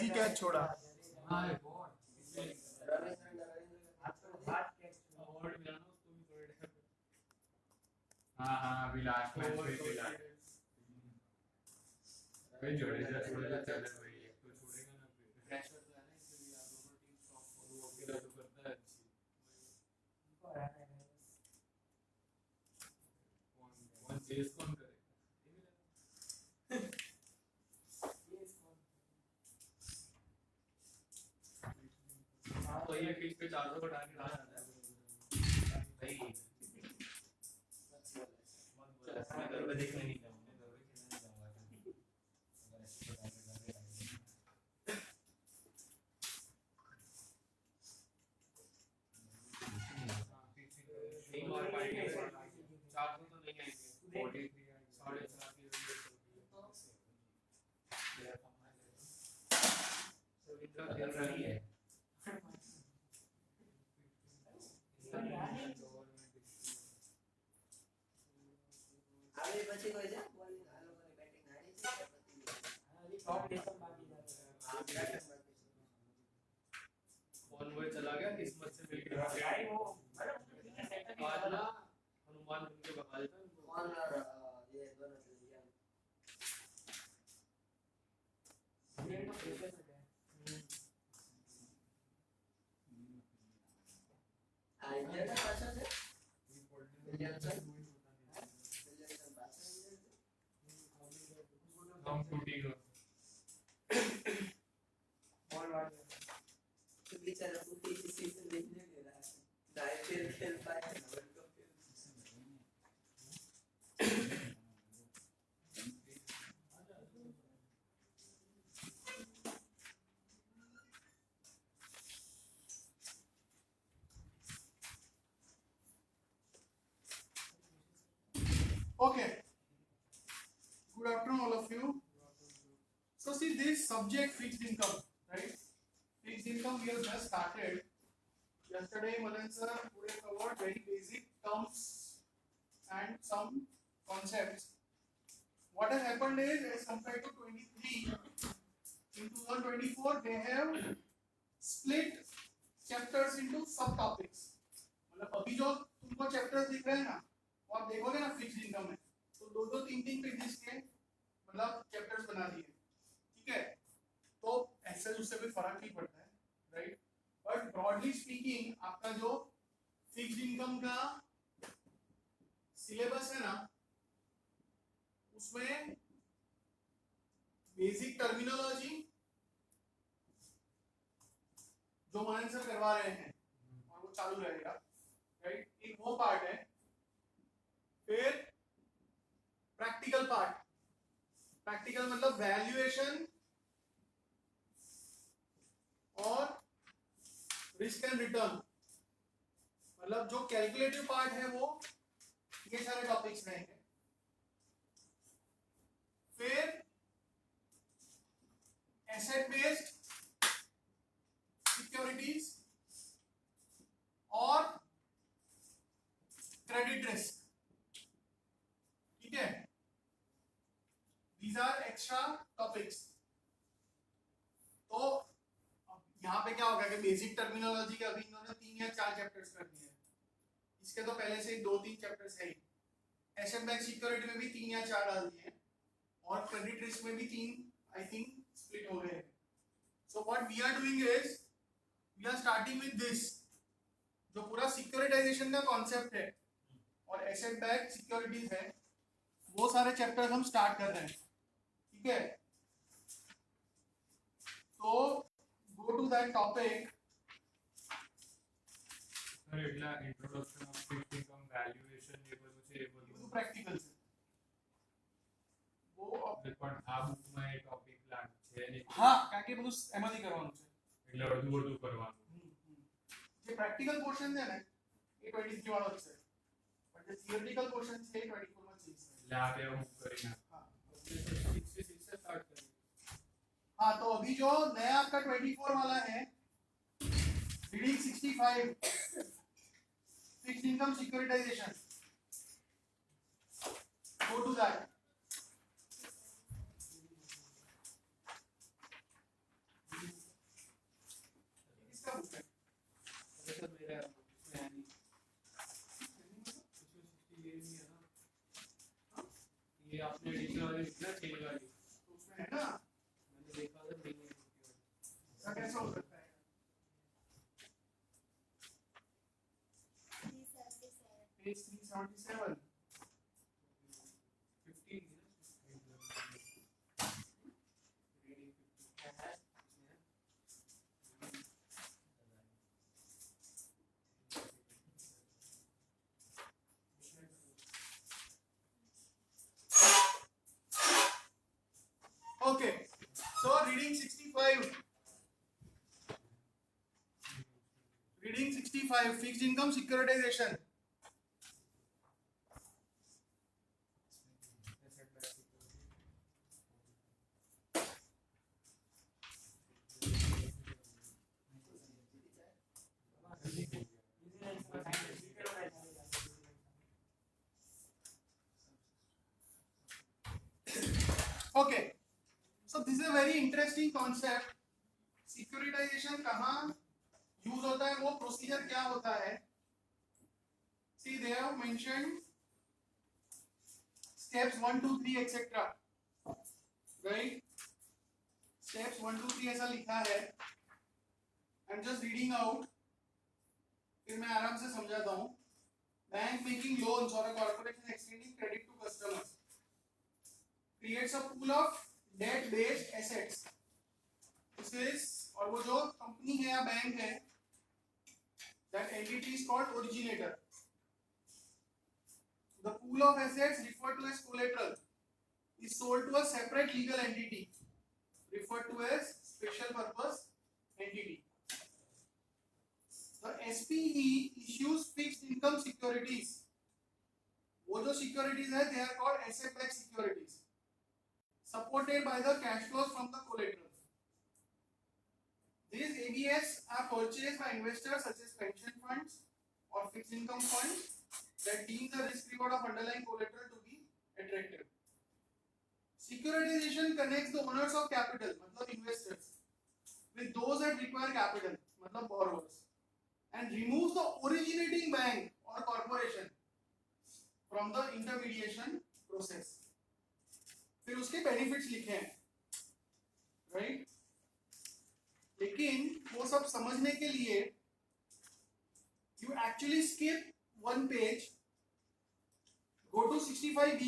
Easy catch छोड़ा। हाँ हाँ अभी लास्ट मैच पे खेला भाई जडेजा छोड़ेगा चले भाई एक तो छोड़ेगा ना प्रेशर तो है ना इसलिए आप दोनों टीम स्ट्रांग और वो अकेला जो करता है अच्छी कौन चेस कौन करेगा हाँ तो ये पिच पे 400 का टारगेट आ जाता है भाई मैं घर पे देखने नहीं जाऊंगा घर पे खेलने जाऊंगा अगर ऐसे तो टारगेट करके नहीं मार पाएंगे 400 तो नहीं आएंगे 43 साढ़े 4 की इतना खेल रही है आगे बच्चे को जा बॉलिंग आ लोगों ने बैटिंग हारी थी अभी टॉप टेस्ट बाकी जा रहा है कॉन्वॉय चला गया किस्मत से मिल गया भाई वो आज ना हनुमान बन के भगा देता कौन और ये दोनों चले गया ये तो प्रेशर से है आई जगह पास से हम शूटिंग और वाले तो बेचारा पूरी सीजन देखने ले रहा है दाएं खेल खेल पाए world cup Okay. Good afternoon, all of you. So see this subject fixed income, right? Fixed income we have just started. Yesterday, Madan sir would have covered very basic terms and some concepts. What has happened is, as compared to 23, in 2024 they have split chapters into subtopics. मतलब अभी जो तुमको chapters दिख रहे हैं ना, वो आप देखोगे ना फिक्स्ड इनकम में, तो दो दो तीन तीन पेजेस के मतलब चैप्टर्स बना दिए, ठीक है? तो ऐसे उससे कोई फर्क नहीं पड़ता है, राइट? बट ब्रॉडली स्पीकिंग आपका जो फिक्स्ड इनकम का सिलेबस है ना, उसमें बेसिक टर्मिनोलॉजी जो मनन सर करवा रहे हैं और वो चालू रहेगा, राइट? एक वो पार्ट है। फिर प्रैक्टिकल पार्ट, प्रैक्टिकल मतलब वैल्यूएशन और रिस्क एंड रिटर्न, मतलब जो कैलकुलेटिव पार्ट है वो ये सारे टॉपिक्स रहेंगे। फिर एसेट बेस्ड सिक्योरिटीज और क्रेडिट रिस्क, ठीक है? These are extra topics. तो यहाँ पे क्या होगा कि बेसिक टर्मिनोलॉजी के अभी इन्होंने 3 या 4 चैप्टर्स कर दिए हैं, इसके तो पहले से ही 2-3 चैप्टर्स है ही। एसेट बैक्ड सिक्योरिटी में भी 3 या 4 डाल दिए हैं और क्रेडिट रिस्क में भी 3 आई थिंक स्प्लिट हो गए हैं। So what we are doing is we are starting with this, जो पूरा सिक्योरिटाइजेशन का कॉन्सेप्ट है और एसेट बैक्ड सिक्योरिटीज है, वो सारे चैप्टर्स हम स्टार्ट कर रहे हैं, ठीक है? तो go to that topic. Sir इतना introduction of fixed income valuation ये मुझे ये बोलो प्रैक्टिकल से वो પણ આ બુક માં એ ટોપિક પ્લાન છે ને હા કાકે બધું એમાંથી કરવાનું છે એટલે અડધું અડધું કરવાનું જે પ્રેક્ટિકલ પોર્શન છે ને એ 23 વાળો જ છે, પણ જે થિયરિટિકલ પોર્શન છે એ 24 માં છે। એટલે આ બે અમુક કરી નાખ हाँ 66 से स्टार्ट करेंगे। हाँ तो अभी जो नया आपका 24 वाला है reading 65 fixed income securitisation, go to that. वाली थी ना, चेन वाली, तो उसमें है ना, मैंने देखा था नहीं है। ऐसा कैसे हो सकता है? 377 पेज 377 15 थी ना, reading 15 Okay, so reading 65. Reading 65, fixed income securitization. Okay, so this is a very interesting concept. Securitization कहाँ यूज होता है, वो प्रोसीजर क्या होता है? See, they have mentioned steps 1, 2, 3 etc. Right? Steps 1, 2, 3 ऐसा लिखा है. I'm just reading out. फिर मैं आराम से समझाता हूँ. Bank making loans or a corporation extending credit to customers creates a pool of debt-based assets. This is, और वो जो कंपनी है या बैंक है, that entity is called originator. The pool of assets referred to as collateral is sold to a separate legal entity referred to as special purpose entity. The SPE issues fixed income securities. वो जो securities है, they are called asset-backed securities, supported by the cash flows from the collateral. These ABS are purchased by investors such as pension funds or fixed income funds that deem the risk reward of underlying collateral to be attractive. Securitization connects the owners of capital, मतलब investors, with those that require capital, मतलब borrowers, and removes the originating bank or corporation from the intermediation process. फिर उसके benefits लिखे हैं, right? लेकिन वो सब समझने के लिए you actually skip one page, go to 65B,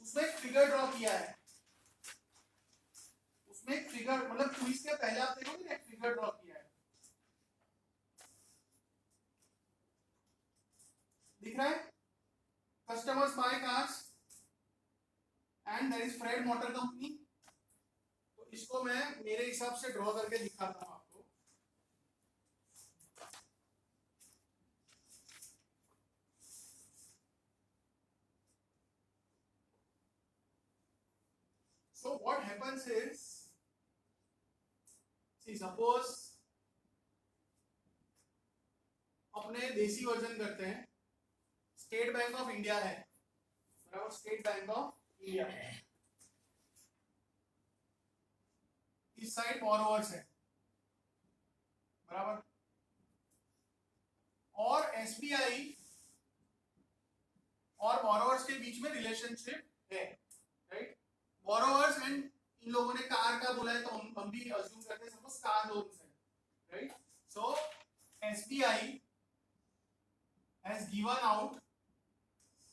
उसमें एक फिगर ड्रॉ किया है, उसमें एक फिगर, मतलब क्विज के पहले आप देखोगे एक फिगर ड्रॉ किया है, दिख रहा है? Customers buy cars and there is Fred motor company. तो इसको मैं मेरे हिसाब से ड्रॉ करके दिखाता हूँ आपको. So what happens is, see suppose अपने देसी वर्जन करते हैं. स्टेट बैंक ऑफ इंडिया है, बराबर, स्टेट बैंक ऑफ इंडिया. इस साइड बोरोवर्स है, बराबर, और एसबीआई और बोरोवर्स के बीच में रिलेशनशिप है, राइट? बोरोवर्स एंड इन लोगों ने कार का बोला है तो हम भी अज्यूम करते हैं सपोज कार लोन्स है, right? So SBI has given out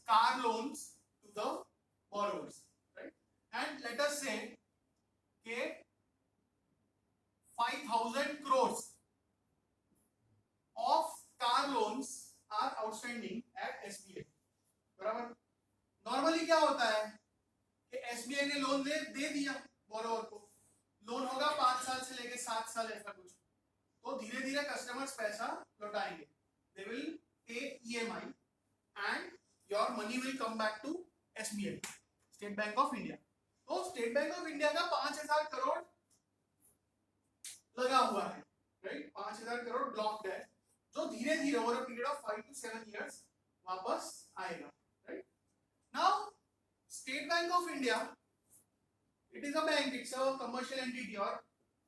car loans to the borrowers, right? And let us say that 5,000 crores of car loans are outstanding at SBI, बराबर. नॉर्मली क्या होता है कि एसबीआई ने loan दे दिया borrower को, loan होगा 5 साल से लेके 7 साल ऐसा कुछ, तो धीरे धीरे कस्टमर्स पैसा लौटाएंगे, they will pay EMI and your money will come back to SBI, State Bank of India. तो स्टेट बैंक ऑफ इंडिया का 5,000 करोड़ लगा हुआ है, राइट? 5,000 करोड़ ब्लॉक्ड है, जो धीरे धीरे over a period of 5 to 7 years वापस आएगा, right? Now state bank of India, it is a bank, it's a commercial entity, और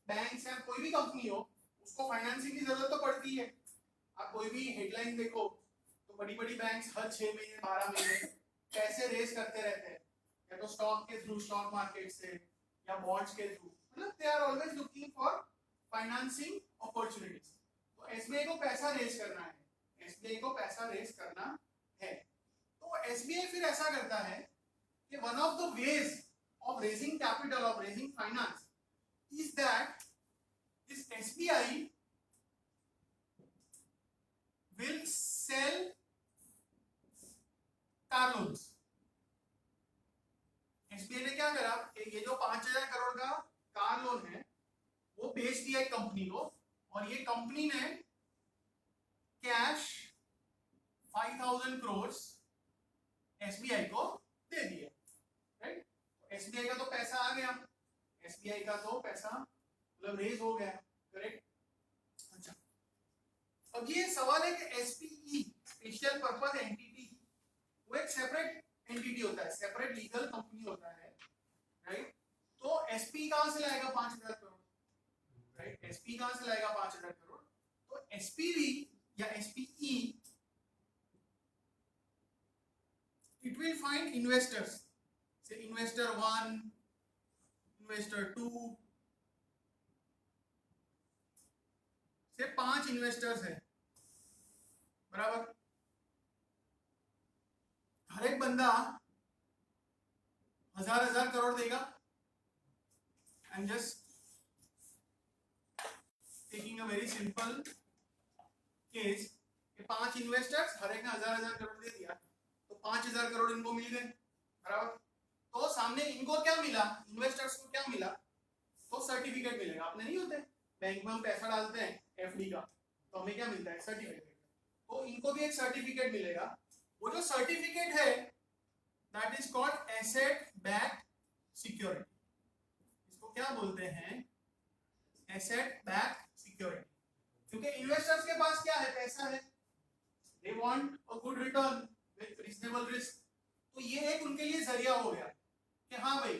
बैंक्स या कोई भी कंपनी हो उसको फाइनेंसिंग की जरूरत तो पड़ती है. आप कोई भी हेडलाइन देखो तो बड़ी बड़ी बैंक्स हर 6 महीने 12 महीने पैसे रेज करते रहते हैं, या तो स्टॉक के थ्रू, स्टॉक मार्केट से, या बॉन्ड्स के थ्रू, मतलब they are always looking for financing opportunities. तो एसबीआई को पैसा रेज करना है, एसबीआई को पैसा रेज करना है। तो एसबीआई फिर ऐसा करता है कि one of the ways of raising capital, of raising finance, is that this SBI will sell car loans. SBI ने क्या करा, ये जो 5,000 करोड़ का कार लोन है वो बेच दिया एक कंपनी को, और ये कंपनी ने कैश 5,000 करोड़ SBI को दे दिया, राइट। एसबीआई का तो पैसा आ गया, एसबीआई का तो पैसा मतलब रेज हो गया, करेक्ट। अच्छा, अब ये सवाल है कि एसपीई, स्पेशल पर्पस एंटिटी, वो एक सेपरेट एंटिटी होता है, सेपरेट लीगल कंपनी होता है, राइट। तो एसपी कहां से लाएगा 5,000 करोड़, राइट। एसपी कहां से लाएगा 5,000 करोड़? तो एसपीवी या एसपीई, इट विल फाइंड इन्वेस्टर्स, से इन्वेस्टर 1, इन्वेस्टर 2, से 5 इन्वेस्टर्स है, बराबर। हर एक बंदा 1,000 करोड़ देगा। I am just taking a very simple case, 5 investors, हर एक ने 1,000 करोड़ दे दिया, तो 5,000 करोड़ इनको मिल गए, बराबर। तो सामने इनको क्या मिला, इन्वेस्टर्स को क्या मिला, तो सर्टिफिकेट मिलेगा। आपने नहीं होते बैंक में हम पैसा डालते हैं एफडी का, तो हमें क्या मिलता है, सर्टिफिकेट। तो इनको भी एक सर्टिफिकेट मिलेगा। वो जो सर्टिफिकेट है that is called asset backed security. इसको क्या बोलते हैं, एसेट बैक्ड सिक्योरिटी। क्योंकि इन्वेस्टर्स के पास क्या है, पैसा है, they want a good return with reasonable risk. तो ये एक उनके लिए जरिया हो गया कि हाँ भाई,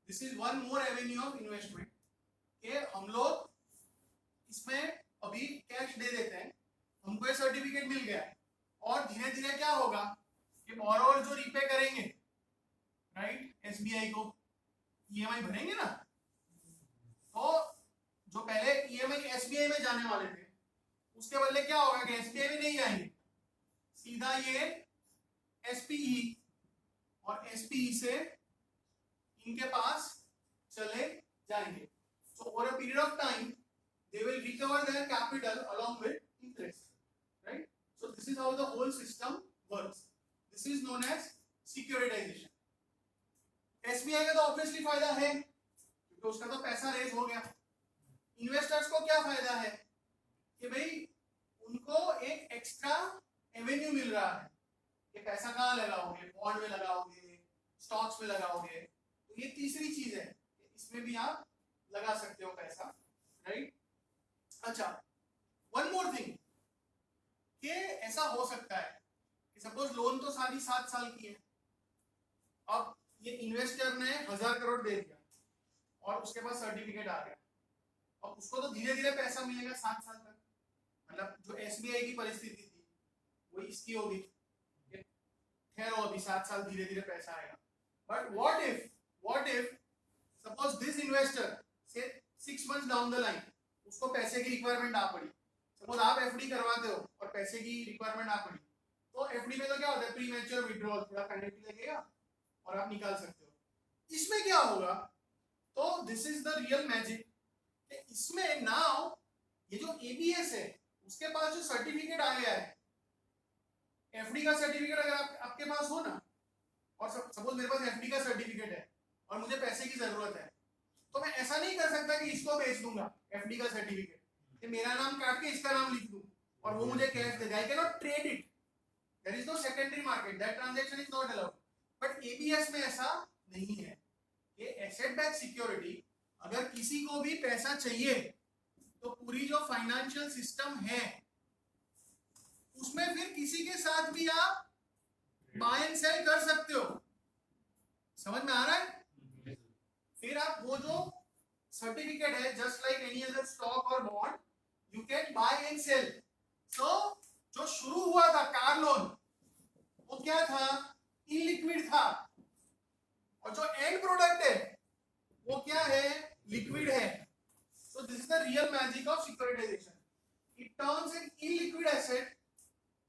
this is one more Avenue of investment, कि हम लोग इसमें अभी कैश दे देते हैं, हमको ये सर्टिफिकेट मिल गया, और धीरे धीरे क्या होगा कि बोरोवर जो रीपे करेंगे, राइट, एसबीआई को ईएमआई भरेंगे ना, तो जो पहले ईएमआई एसबीआई में जाने वाले थे, उसके बदले क्या होगा कि एसबीआई में नहीं आएंगे, सीधा ये एसपीई, और एसपीई से इनके पास चले जाएंगे। So over a period of time, they will recover their capital along with interest, right? So this is how the whole system works. This is known as securitization. SBI का तो obviously फायदा है, क्योंकि उसका तो पैसा रेज हो गया। इन्वेस्टर्स को क्या फायदा है कि भाई उनको एक एक्स्ट्रा एवेन्यू मिल रहा है कि पैसा कहाँ लगाओगे, बॉन्ड में लगाओगे, स्टॉक्स में लगाओगे, तो ये तीसरी चीज है, इसमें भी आप लगा सकते हो पैसा, राइट। अच्छा, वन मोर थिंग, कि ऐसा हो सकता है कि सपोज लोन तो सारी 7 साल की है, अब ये इन्वेस्टर ने 1,000 करोड़ दे दिया और उसके पास सर्टिफिकेट आ गया, अब उसको तो धीरे धीरे पैसा मिलेगा 7 साल तक, मतलब जो एसबीआई की परिस्थिति थी वही इसकी होगी, ठहरो अभी 7 साल धीरे धीरे पैसा आएगा। But what if suppose this investor से 6 months डाउन द लाइन उसको पैसे की रिक्वायरमेंट आ पड़ी, सपोज आप एफडी करवाते हो और पैसे की रिक्वायरमेंट आ पड़ी, तो एफडी में तो क्या होता है, प्री मैच्योर विड्रॉल, थोड़ा पेनल्टी लगेगा और आप निकाल सकते हो। इसमें क्या होगा, तो this is the real magic, इसमें नाउ ये जो एबीएस है उसके पास जो सर्टिफिकेट आ गया है, एफडी का सर्टिफिकेट अगर आपके पास हो ना, और सपोज मेरे पास एफडी का सर्टिफिकेट है और मुझे पैसे की जरूरत है, तो मैं ऐसा नहीं कर सकता कि इसको बेच दूंगा एफडी का सर्टिफिकेट, कि मेरा नाम काट के इसका नाम लिख दूं और वो मुझे कैश दे दे। I can not trade it, there is no secondary market, that transaction is not allowed. But ABS में ऐसा नहीं है। ये एसेट बैक्ड सिक्योरिटी, अगर किसी को भी पैसा चाहिए तो पूरी जो फाइनेंशियल सिस्टम है उसमें फिर किसी के साथ भी आप बाय एंड सेल कर सकते हो। समझ में आ रहा है? फिर आप वो जो सर्टिफिकेट है, just like any other stock और bond, you can buy and sell. So जो शुरू हुआ था कार लोन, वो क्या था इलिक्विड था, और जो एंड प्रोडक्ट है वो क्या है, लिक्विड है. So this is the real magic of securitization. It turns an illiquid asset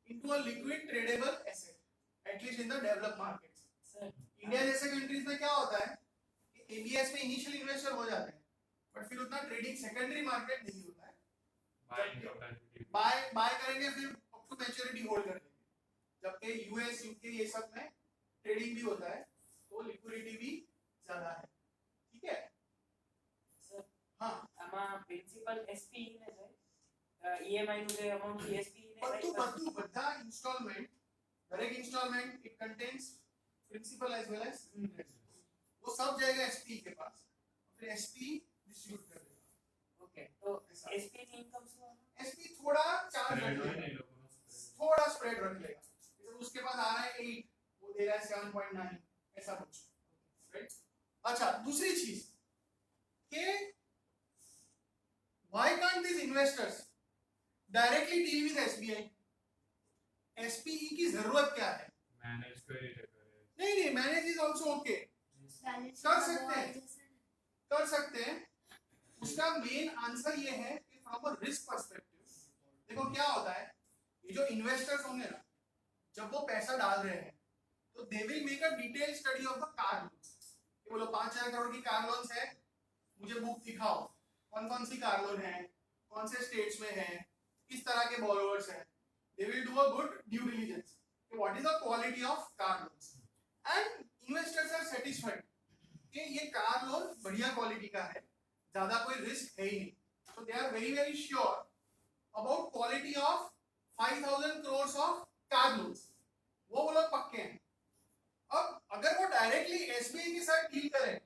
into a liquid tradable asset, at least in the developed markets. India जैसे कंट्रीज में क्या होता है कि एबीएस में इनिशियल इन्वेस्टर हो जाते हैं, बट फिर उतना ट्रेडिंग सेकेंडरी मार्केट नहीं होता है. बाय करेंगे फिर अप टू मैच्योरिटी होल्ड कर लेंगे. जबकि यूएस यूके ये सब में ट्रेडिंग भी होता है, तो लिक्विडिटी भी ज्यादा है. ठीक है. हाँ, આમાં પ્રિન્સિપલ એસપી ને જાય ઈએમઆઈ નું જે અમાઉન્ટ છે એસપી ને જાય બધા ઇન્સ્ટોલમેન્ટ, દરેક instalment it contains principal as well as interest. वो सब जाएगा एसपी के पास, फिर एसपी डिस्ट्रीब्यूट कर देगा. ઓકે તો એસપી ની ઇન્કમ શું આવે? एसपी थोड़ा चार्ज रख लेगा, थोड़ा स्प्रेड रख लेगा. जैसे उसके पास आ रहा है 8, वो दे रहा है 7.9, ऐसा कुछ. राइट. अच्छा, दूसरी चीज कि why can't these investors directly deal with SBI? SPE की जरूरत क्या है? मैनेज करे नहीं, मैनेज इज आल्सो ओके, कर सकते हैं. उसका मेन आंसर ये है कि फ्रॉम अ रिस्क पर्सपेक्टिव देखो क्या होता है, ये जो इन्वेस्टर्स होंगे ना, जब वो पैसा डाल रहे हैं तो they will make a detail study of the car loans. ये बोलो 5,000 करोड़ की कार लोन्स है, मुझे बुक दिखाओ कौन कौन सी कार लोन है, कौन से स्टेट्स में है, किस तरह के बोरोवर्स हैं. They will do a good due diligence कि what is the quality of car loans, and investors are satisfied कि ये कार लोन बढ़िया क्वालिटी का है, ज्यादा कोई रिस्क है ही नहीं. So they are very sure about quality of 5,000 crore of car loans. वो लोग पक्के हैं. अब अगर वो डायरेक्टली एसबीआई के साथ डील करें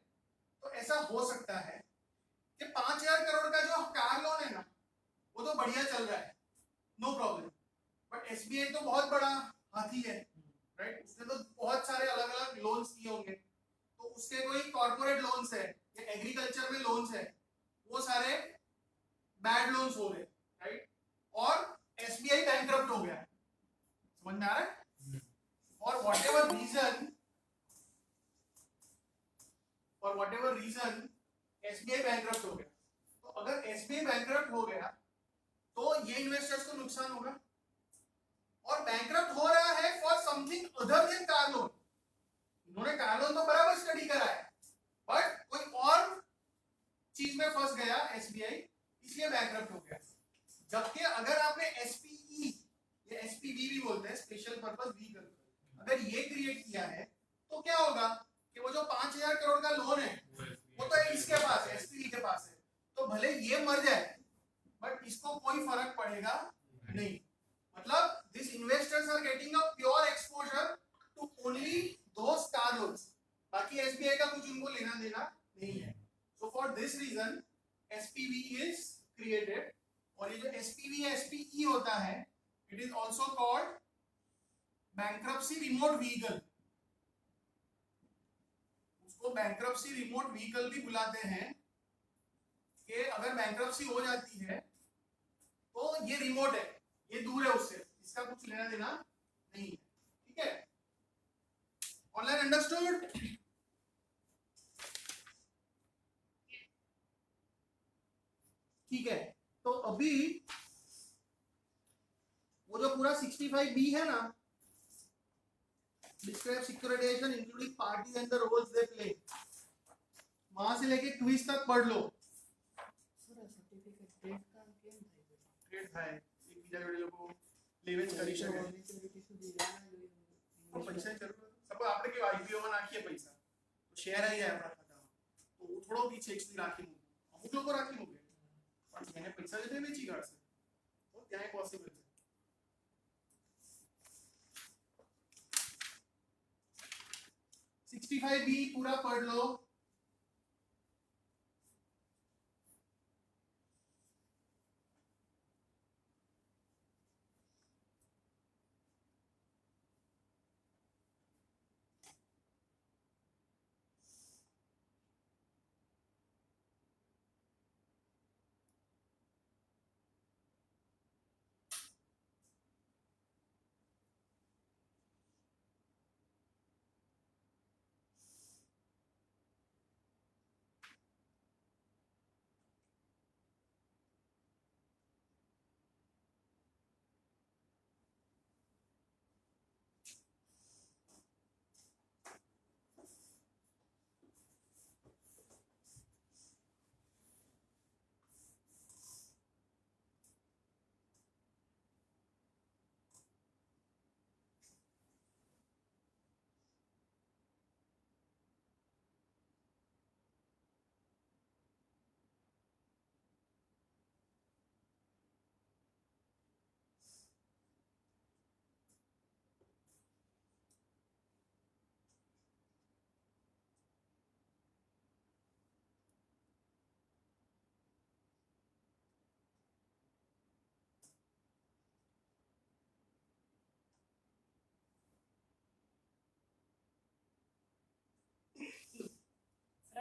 तो ऐसा हो सकता है कि 5,000 करोड़ का जो कार लोन है ना, वो तो बढ़िया चल रहा है, नो प्रॉब्लम. बट एसबीआई तो बहुत बड़ा हाथी है, राइट. उसने तो बहुत सारे अलग अलग लोन्स किए होंगे, तो उसके कोई कॉर्पोरेट लोन्स है या एग्रीकल्चर में लोन्स है, वो सारे बैड लोन्स हो गए, राइट. और एसबीआई बैंकरप्ट हो गया. समझ में आ रहा है? और whatever reason एसबीआई बैंकरप्ट हो गया. तो अगर एसबीआई बैंकरप्ट हो गया तो ये इन्वेस्टर्स को नुकसान होगा. और बैंकरप्ट हो रहा है for something other than car loan. इन्होंने कार लोन तो बराबर स्टडी करा है, बट कोई और चीज में फंस गया एसबीआई, इसलिए बैंकरप्ट हो गया. जबकि अगर आपने एसपीई या एसपीवी भी बोलते हैं, स्पेशल पर्पस व्हीकल, अगर ये क्रिएट किया है तो क्या होगा कि वो जो 5,000 करोड़ का लोन है वो तो इसके पास है, एसपीवी के पास है. तो भले ये मर जाए बट इसको कोई फर्क पड़ेगा नहीं. मतलब this investors are getting a pure exposure to only those car loans. बाकी एसबीआई का कुछ उनको लेना देना नहीं है. So for this reason SPV is created. और ये जो एसपीवी या एसपीई होता है, it is also called bankruptcy remote vehicle. उसको बैंक्रप्सी रिमोट व्हीकल भी बुलाते हैं कि अगर बैंक्रप्सी हो जाती है तो ये रिमोट है, ये दूर है उससे, इसका कुछ लेना देना नहीं है. ठीक है. Online understood? ठीक है. तो अभी वो जो पूरा 65B है ना, describe securitisation including parties and the roles they play, वहां से लेके क्विज तक पढ़ लो. ट्रेड થાય એક બીજા જોડે લોકો લેવેચ કરી શકે. પૈસા જરૂર સપોઝ આપણે કે આઈપીઓ માં નાખીએ પૈસા તો શેર આવી જાય આપણા ખાતામાં, તો થોડો પીછે એક્સપી રાખી મૂકે, અમુક લોકો રાખી મૂકે, પણ એને પૈસા જતે વેચી કાઢશે, તો ત્યાં પોસિબલ છે. बी पूरा पढ़ लो.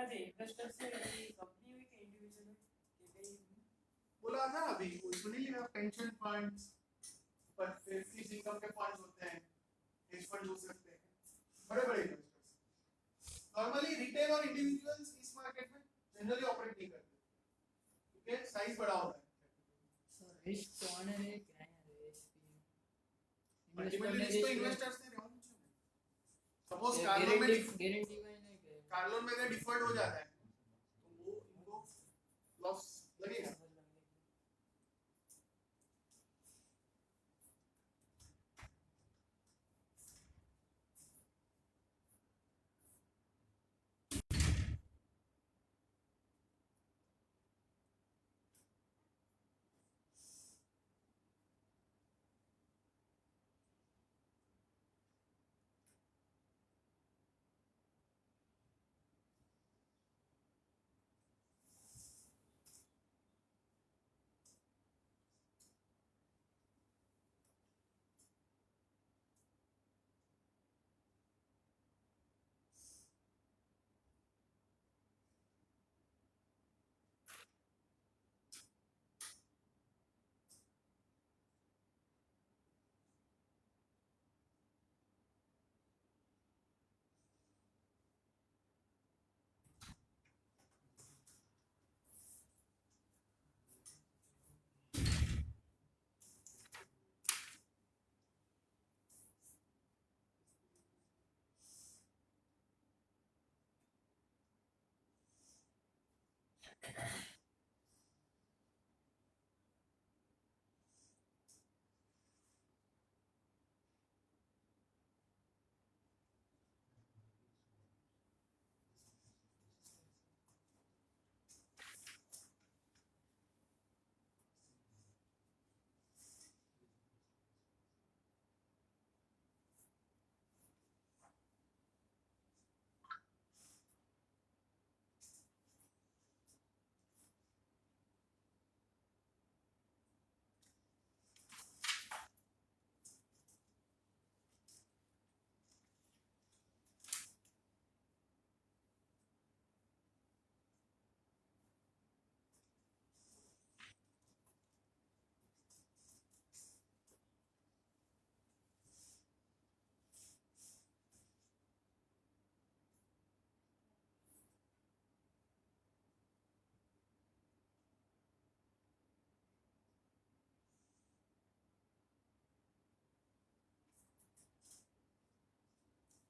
कितना थे इन्वेस्टर से कंपनी हुई कि इंडिविजुअल कि भाई बोला था अभी वो सुनी लिया पेंशन फंड्स पर फिक्स्ड इनकम के फंड्स होते हैं, हेज फंड हो सकते हैं, बड़े बड़े इन्वेस्टर्स। नॉर्मली रिटेल और इंडिविजुअल्स इस मार्केट में जनरली ऑपरेट नहीं करते क्योंकि साइज बड़ा होता है। सर रिस्क तो आने रे क्या है रिस्क अल्टीमेटली रिस्क तो इन्वेस्टर्स ने रहना चाहिए। सपोज कार लोन में गारंटी का नहीं है कार लोन में अगर डिफॉल्ट हो जाता है तो वो इनको लॉस लगेगा।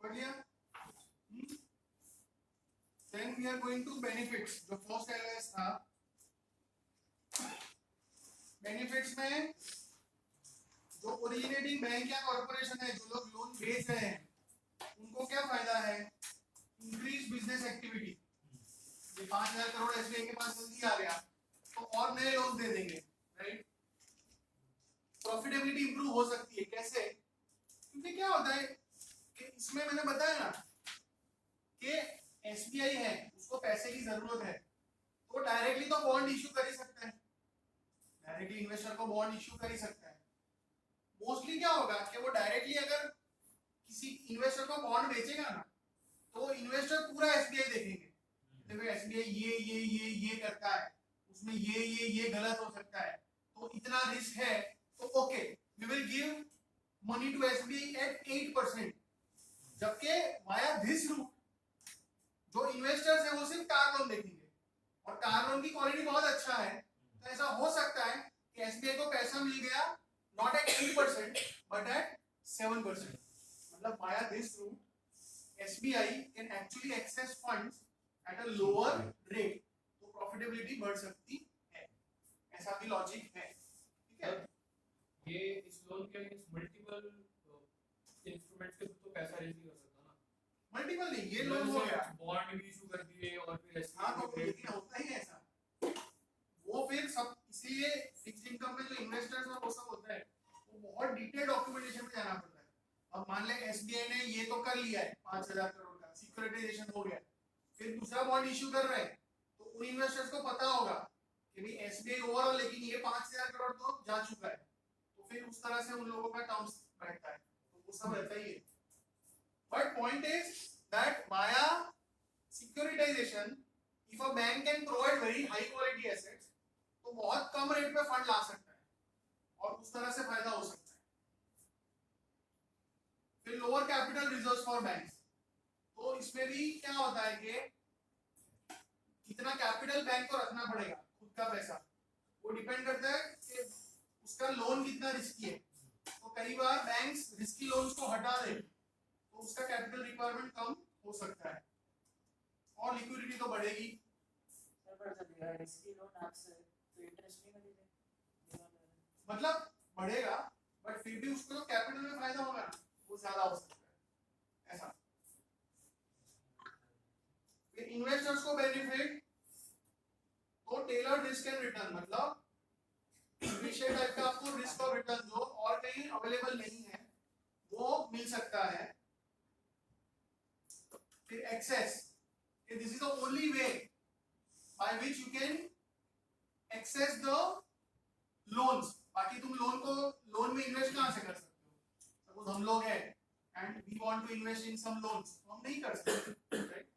पढ़ लिया? Then we are going to benefits. जो फर्स्ट एलआईएस था, बेनिफिट्स में जो ओरिजिनेटिंग बैंक या कॉर्पोरेशन है, जो लोग लोन बेच रहे हैं, उनको क्या फायदा है? Increase business activity. ये 5,000 करोड़ एसबीआई के पास जल्दी आ गया तो और नए लोन दे देंगे, राइट? प्रॉफिटेबिलिटी इंप्रूव हो सकती है। कैसे? क्योंकि क्या होता है कि इसमें मैंने बताया ना कि एसबीआई है, उसको पैसे की जरूरत है तो डायरेक्टली तो बॉन्ड इश्यू कर ही सकता है, डायरेक्टली इन्वेस्टर को बॉन्ड इश्यू कर ही सकता है। मोस्टली क्या होगा कि वो डायरेक्टली अगर किसी इन्वेस्टर को बॉन्ड बेचेगा ना तो इन्वेस्टर पूरा एसबीआई देखेंगे, देखो एसबीआई ये करता है, उसमें ये गलत हो सकता है, तो इतना रिस्क है, तो okay we will give money to SBI at 8%। जबकि वाया दिस रूट जो इन्वेस्टर्स है वो सिर्फ कार लोन देखेंगे और कार लोन की क्वालिटी बहुत अच्छा है, तो ऐसा हो सकता है कि एसबीआई को पैसा मिल गया नॉट एट 8% बट एट 7%। मतलब via this route SBI can actually access funds at a lower rate, तो प्रॉफिटेबिलिटी बढ़ सकती है। ऐसा भी लॉजिक है, ठीक है? ये इस लोन के मल्टीपल इंस्ट्रूमेंट्स के तो पैसा रेज नहीं कर सकता ना। मल्टीपल नहीं, ये लोन हो गया, बॉन्ड भी इशू कर दिए और फिर हाँ तो लेकिन होता ही ऐसा, वो फिर सब इसीलिए फिक्स्ड इनकम में जो इन्वेस्टर्स और वो सब होता है वो बहुत डिटेल डॉक्यूमेंटेशन में जाना पड़ता है। अब मान ले एसबीआई ने ये तो कर लिया है 5,000 करोड़ का सिक्योरिटाइजेशन हो गया, फिर दूसरा बॉन्ड इशू कर रहे हैं, तो उन इन्वेस्टर्स को पता होगा कि भाई एसबीआई ओवरऑल लेकिन ये 5,000 करोड़ तो जा चुका है, तो फिर उस तरह से उन लोगों का टर्म्स बैठता है, तो वो सब रहता ही है। But point is that via securitisation, if a bank can provide very high quality assets, तो बहुत कम रेट पे फंड ला सकता है और उस तरह से फायदा हो सकता है। फिर lower capital reserves for banks, तो इसमें भी क्या होता है कि कितना कैपिटल बैंक को रखना पड़ेगा, खुद का पैसा, वो डिपेंड करता है कि उसका लोन कितना रिस्की है। तो कई बार बैंक्स रिस्की लोन्स को हटा दे तो उसका कैपिटल रिक्वायरमेंट कम हो सकता है और लिक्विडिटी तो बढ़ेगी। सर पर जब रिस्की लोन आपसे तो इंटरेस्ट नहीं मिलेगा, मतलब बढ़ेगा बट फिर भी उसको तो कैपिटल में फायदा होगा ना, वो ज्यादा हो सकता है ऐसा। फिर इन्वेस्टर्स को बेनिफिट, तो टेलर्ड रिस्क एंड रिटर्न, मतलब विशेष टाइप का आपको रिस्क और रिटर्न जो और कहीं अवेलेबल नहीं है वो मिल सकता है। फिर access, this is the only way by which you can access the loans. बाकी तुम लोन में इन्वेस्ट कहां से कर सकते हो? सपोज हम लोग हैं and we want to invest in some loans, तो हम नहीं कर सकते, राइट?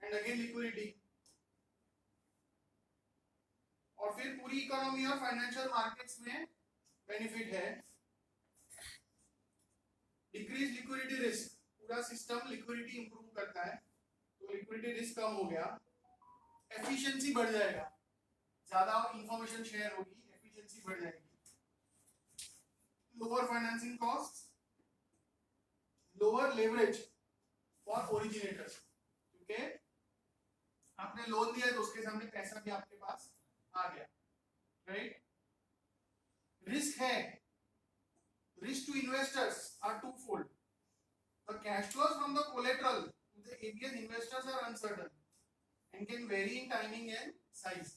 And again liquidity. और फिर पूरी इकोनॉमी और फाइनेंशियल मार्केट्स में बेनिफिट है। डिक्रीज लिक्विडिटी रिस्क, पूरा सिस्टम लिक्विडिटी इंप्रूव करता है तो लिक्विडिटी रिस्क कम हो गया, एफिशिएंसी बढ़ जाएगा, ज्यादा इंफॉर्मेशन शेयर होगी, एफिशिएंसी बढ़ जाएगी। Lower financing cost, lower leverage for originators, क्योंकि आपने लोन दिया है तो उसके सामने पैसा भी आपके पास आ गया, राइट? रिस्क है, risk to investors are twofold. The cash flows from the collateral to the ABS investors are uncertain and can vary in timing and size.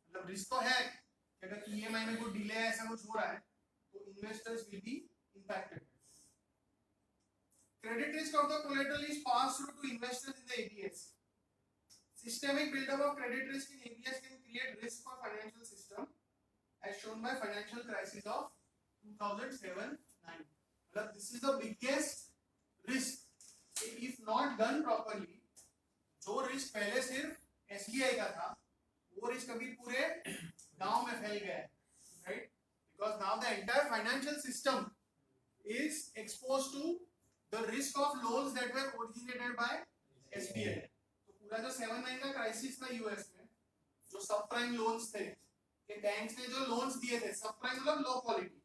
मतलब रिस्क तो है कि अगर EMI में कोई डिले है, ऐसा कुछ हो रहा है तो investors will be impacted. Credit risk of the collateral is passed through to investors in the ABS. Systemic buildup of credit risk in ABS can create risk for financial system, as shown by financial crisis of 2007-9. मतलब this is the biggest risk. If not done properly, जो risk पहले सिर्फ SBI का था, वो risk अभी पूरे गांव में फैल गया है, right? Because now the entire financial system is exposed to the risk of loans that were originated by SBI. तो पूरा जो 7-9 का क्राइसिस था यूएस में, जो सब प्राइम लोन्स थे, कि बैंक्स ने जो लोन्स दिए थे, सब प्राइम मतलब लो क्वालिटी,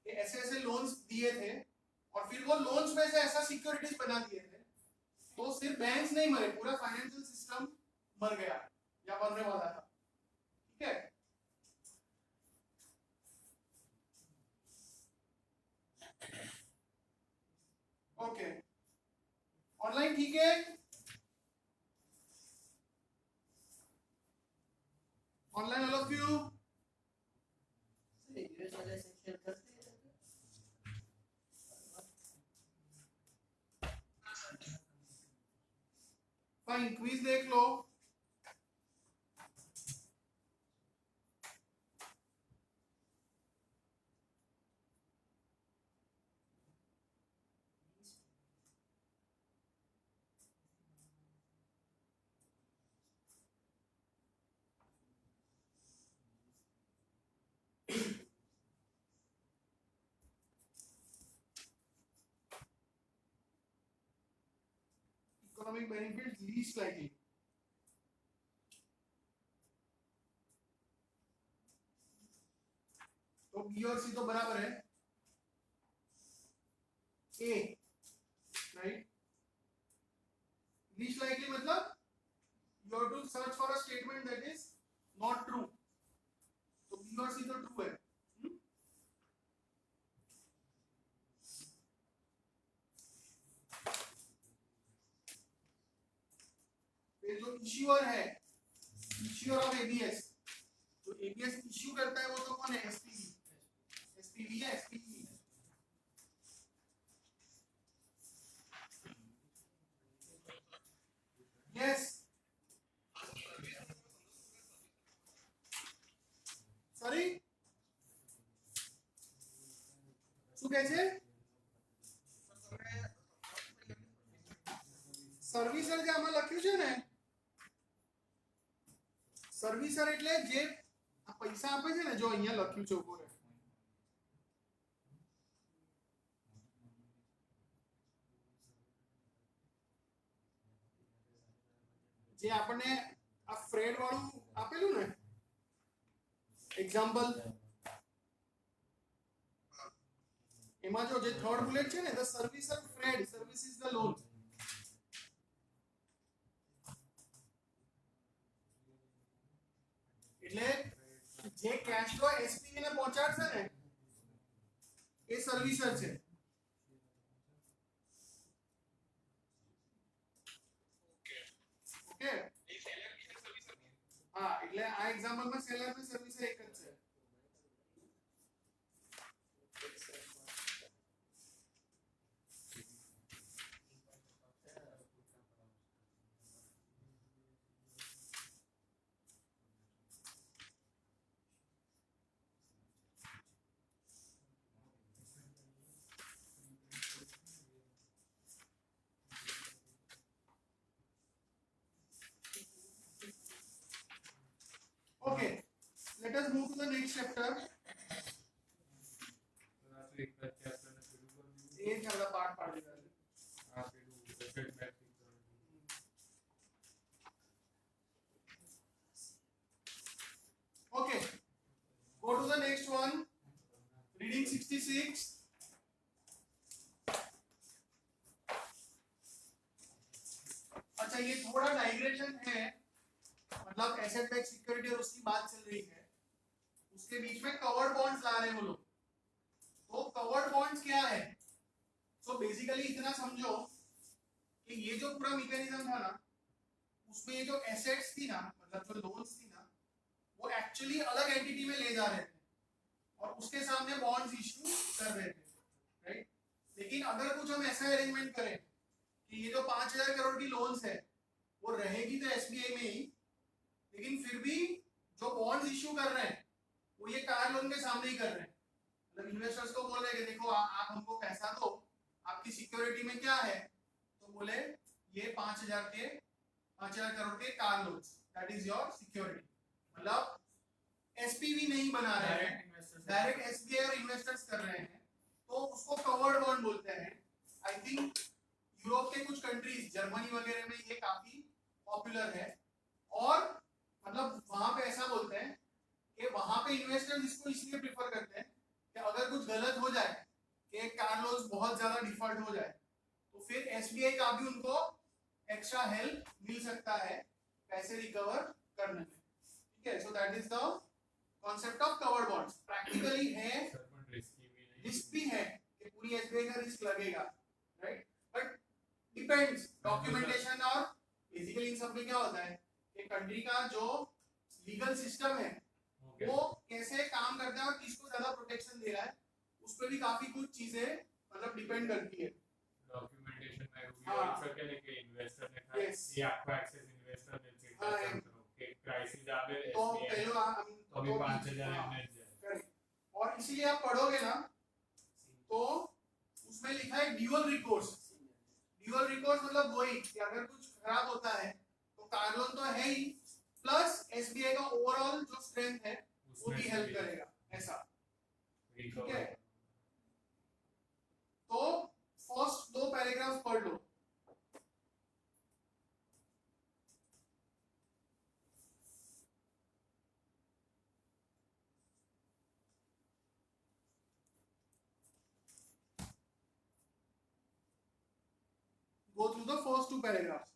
ऐसे लोन्स दिए थे और फिर वो लोन्स में से ऐसा सिक्योरिटीज बना दिए थे, तो सिर्फ बैंक्स नहीं मरे, पूरा फाइनेंशियल सिस्टम मर गया या मरने वाला था, ठीक है? ओके, ऑनलाइन ठीक है? Online all of you? US वाले सेक्शन करते हैं। फाइन, क्विज देख लो। Economic benefits least likely. तो बी और सी तो बराबर है, ए, राइट? लीस्ट लाइकली मतलब you have to search for a statement that is not true, तो बी और सी तो ट्रू है। फिर जो इश्यूअर है, इश्यूअर ऑफ एबीएस, जो एबीएस इश्यू करता है वो तो कौन है? एसपीवी, एसपीवी है, एसपीवी। यस, सॉरी શું કહે છે? સર્વિસર જે આમાં સર્વિસર એટલે જે આ પૈસા આપે છે ને, જો અહીંયા લખ્યું છે ઉપર, જે આપણને આ ફ્રેડ વાળું આપેલું ને એક્ઝામ્પલ, એમાં જો જે થર્ડ બુલેટ છે ને, the servicer fred services the loan, એટલે જે કેશ ફ્લો એસપીવી ને પહોંચાડશે ને એ સર્વિસર છે. ઓકે, હા, એટલે આ એક્ઝામ્પલમાં સેલર ને સર્વિસર એક જ છે. Okay, let us move to the next chapter. એક જ chapter ને શરૂ કરી દીધું. ये ज्यादा पार्ट पाड़ी है. આ પેલું asset backed security. Okay, go to the next one. Reading 66. अच्छा, ये थोड़ा डाइग्रेशन है, मतलब एसेट बैक सिक्योरिटी और उसकी बात चल रही है, उसके बीच में कवर्ड बॉन्ड्स ला रहे हैं वो लोग. तो कवर्ड बॉन्ड्स क्या है? सो बेसिकली इतना समझो कि ये जो पूरा मैकेनिज्म था ना, उसमें ये जो एसेट्स थी ना, मतलब जो लोन्स थी ना, वो एक्चुअली अलग एंटिटी में ले जा रहे थे और उसके सामने बॉन्ड्स इश्यू कर रहे थे, राइट. लेकिन अगर कुछ हम ऐसा अरेंजमेंट करें कि ये जो 5,000 करोड़ की लोन्स है वो रहेगी तो एसबीआई में ही, लेकिन फिर भी जो बॉन्ड्स इश्यू कर रहे हैं वो ये कार लोन के सामने ही कर रहे हैं. मतलब इन्वेस्टर्स को बोल रहे हैं कि देखो आप हमको पैसा दो, आपकी सिक्योरिटी में क्या है, तो बोले ये 5,000 करोड़ के car loans, that is your security. मतलब एसपीवी नहीं बना रहे हैं, डायरेक्ट एसबीआई और इन्वेस्टर्स कर रहे हैं, तो उसको कवर्ड बॉन्ड बोलते हैं. आई थिंक यूरोप के कुछ कंट्रीज, जर्मनी वगैरह में ये काफी पॉपुलर है. और मतलब वहां पे ऐसा बोलते हैं कि वहां पे इन्वेस्टर्स इसको इसलिए प्रेफर करते हैं कि अगर कुछ गलत हो जाए, कि कार लोन्स बहुत ज्यादा डिफॉल्ट हो जाए, तो फिर एसबीआई का भी उनको एक्स्ट्रा हेल्प मिल सकता है पैसे रिकवर करने में. ठीक है, so that is the concept of covered bonds. Practically है, સર પણ risky भी नहीं. रिस्क भी है कि पूरी एसबीआई का रिस्क लगेगा, राइट, बट डिपेंड्स डॉक्यूमेंटेशन. और बेसिकली इन सब में क्या होता है कि कंट्री का जो लीगल सिस्टम है Okay. वो कैसे काम करता है और किसको ज्यादा प्रोटेक्शन दे रहा है, उस पर भी काफी कुछ चीजें मतलब डिपेंड करती है. ડોક્યુમેન્ટેશન માં એવું બી હા. હોઈ શકે ને કે ઇન્વેસ્ટર ને ખાલી Yes. એ આખો એક્સેસ ઇન્વેસ્ટર ને છે હા, એમ. કે ક્રાઇસિસ આવે तो SBI पहले તો બી 5,000 हाँ, એમને જ જાય. correct. और इसीलिए आप पढ़ोगे ना तो उसमें लिखा है ड्यूअल रिकोर्स. ड्यूअल रिकोर्स मतलब वही कि अगर कुछ खराब होता है तो कार लोन तो है ही, प्लस एसबीआई का ओवरऑल जो स्ट्रेंथ है वो उसमें भी से हेल्प भी करेगा ऐसा. recover. ठीक है, तो फर्स्ट दो पैराग्राफ पढ़ लो. Go through the first two paragraphs.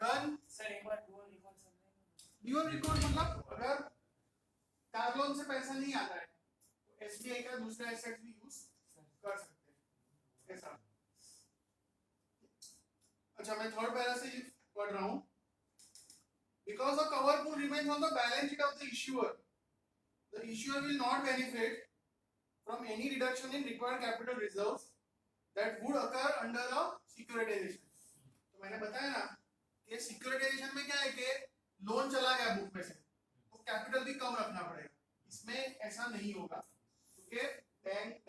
Done. Sir एक बार डुअल रिकॉर्ड समझाएंगे? ड्यूअल रिकॉर्ड मतलब अगर कार लोन से पैसा नहीं आता है तो एसबीआई का दूसरा एसेट भी यूज कर सकते हैं ऐसा। अच्छा मैं थर्ड पैरा से पढ़ रहा हूँ। Because the cover pool remains on the balance sheet of the issuer will not benefit from any reduction in required capital reserves that would occur under a securitization। तो मैंने बताया ना कि सिक्योरिटाइजेशन में क्या है कि लोन चला गया बुक में से तो कैपिटल भी कम रखना पड़ेगा, इसमें ऐसा नहीं होगा क्योंकि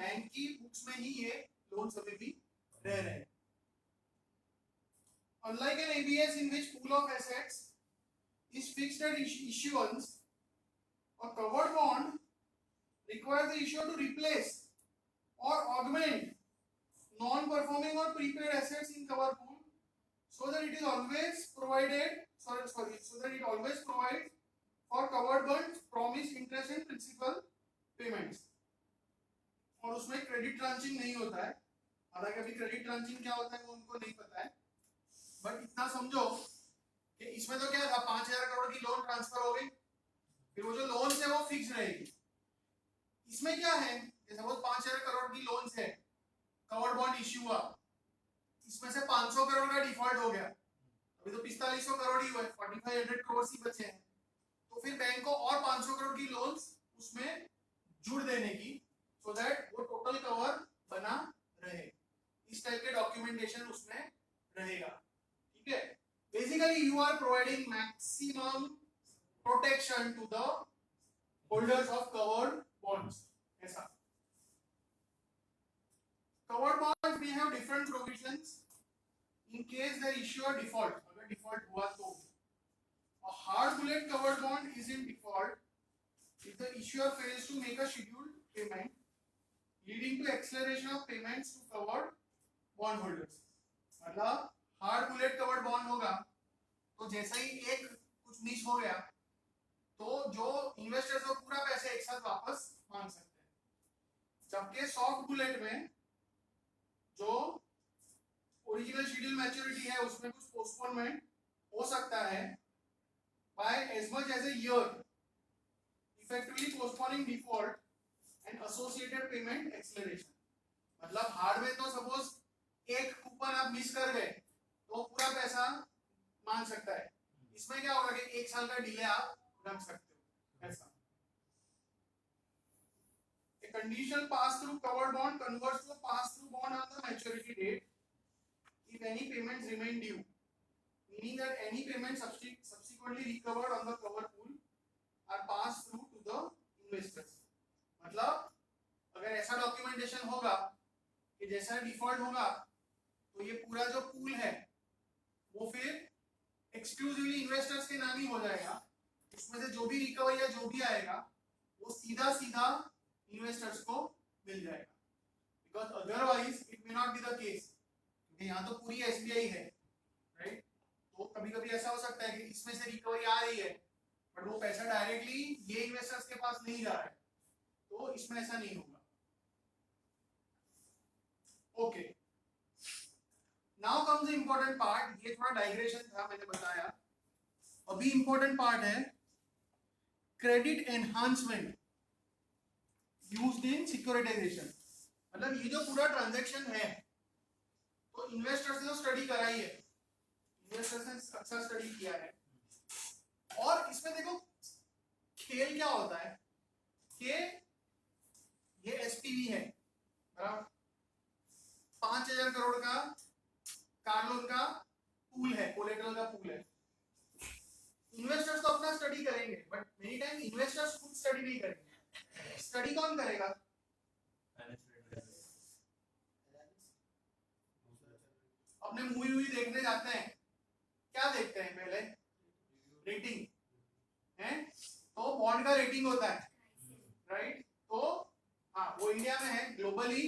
बैंक की बुक्स में ही ये लोन सभी भी रह रहे हैं। Unlike an ABS in which pool of assets is fixed at issuance, a covered bond requires the issuer to replace or augment non-performing or prepaid assets in cover pool so that it always provides for covered bonds promised interest and principal payments। और उसमें credit ट्रांचिंग नहीं होता है, हालांकि अभी credit ट्रांचिंग क्या होता है वो उनको नहीं पता है, बट इतना समझो कि इसमें तो क्या था 5,000 करोड़ की लोन ट्रांसफर हो गई, फिर वो जो लोन है वो फिक्स रहेगी। इसमें क्या है कि सपोज 5,000 करोड़ की लोन है, कवर्ड बॉन्ड इश्यू हुआ, इसमें से 500 करोड़ का डिफॉल्ट हो गया, अभी तो 4500 करोड़ ही हुए, 4500 करोड़ ही बचे हैं, तो फिर बैंक को और 500 करोड़ की लोन्स उसमें जुड़ देने की सो दैट वो टोटल कवर बना रहे। इस टाइप के डॉक्यूमेंटेशन उसमें रहेगा, ठीक है। Basically, you are providing maximum protection to the holders of covered bonds. ऐसा। Covered bonds may have different provisions in case the issuer default. अगर default हुआ तो a hard bullet covered bond is in default if the issuer fails to make a scheduled payment, leading to acceleration of payments to covered bond holders। मतलब hard bullet covered bond होगा तो जैसा ही एक कुछ miss हो गया तो जो इन्वेस्टर्स को पूरा पैसा एक साथ वापस मांग सकते हैं, जबकि सॉफ्ट बुलेट में जो ओरिजिनल शेड्यूल मैच्योरिटी है उसमें कुछ पोस्टपोनमेंट हो सकता है by as much as a year, effectively postponing default and associated payment acceleration. मतलब हार्ड में तो सपोज एक कूपन आप मिस कर गए तो पूरा पैसा मांग सकता है, इसमें क्या होगा कि 1 साल का डिले आप रख सकते हो ऐसा। A conditional pass through covered bond converts to a pass through bond on the maturity date if any payments remain due, meaning that any payments subsequently recovered on the cover pool are passed through to the investors। मतलब अगर ऐसा documentation होगा कि जैसा default होगा तो ये पूरा जो पूल है वो फिर एक्सक्लूसिवली इन्वेस्टर्स के नाम ही हो जाएगा, इसमें से जो भी रिकवर या जो भी आएगा वो सीधा सीधा इन्वेस्टर्स को मिल जाएगा, because otherwise it may not be the case, क्योंकि यहाँ तो पूरी एसबीआई है, राइट। तो कभी कभी ऐसा हो सकता है कि इसमें से रिकवरी आ रही है बट वो पैसा डायरेक्टली ये इन्वेस्टर्स के पास नहीं जा रहा है, तो इसमें ऐसा नहीं होगा। Okay, now comes the important part. ये थोड़ा डाइग्रेशन था, मैंने बताया। अभी इंपॉर्टेंट पार्ट है credit enhancement used in securitisation. मतलब ये जो पूरा ट्रांजैक्शन है तो इन्वेस्टर्स ने तो स्टडी कराई है, इन्वेस्टर्स ने अच्छा स्टडी किया है, और इसमें देखो खेल क्या होता है कि ये एसपीवी है, 5,000 करोड़ का कार लोन का पूल है, कोलेटरल का पूल है। इन्वेस्टर्स तो अपना स्टडी करेंगे बट मेनी टाइम इन्वेस्टर्स खुद स्टडी नहीं करेंगे। स्टडी कौन करेगा? अपने मूवी देखने जाते हैं, क्या देखते हैं पहले? रेटिंग है, तो बॉन्ड का रेटिंग होता है, राइट। तो हाँ, वो इंडिया में है, globally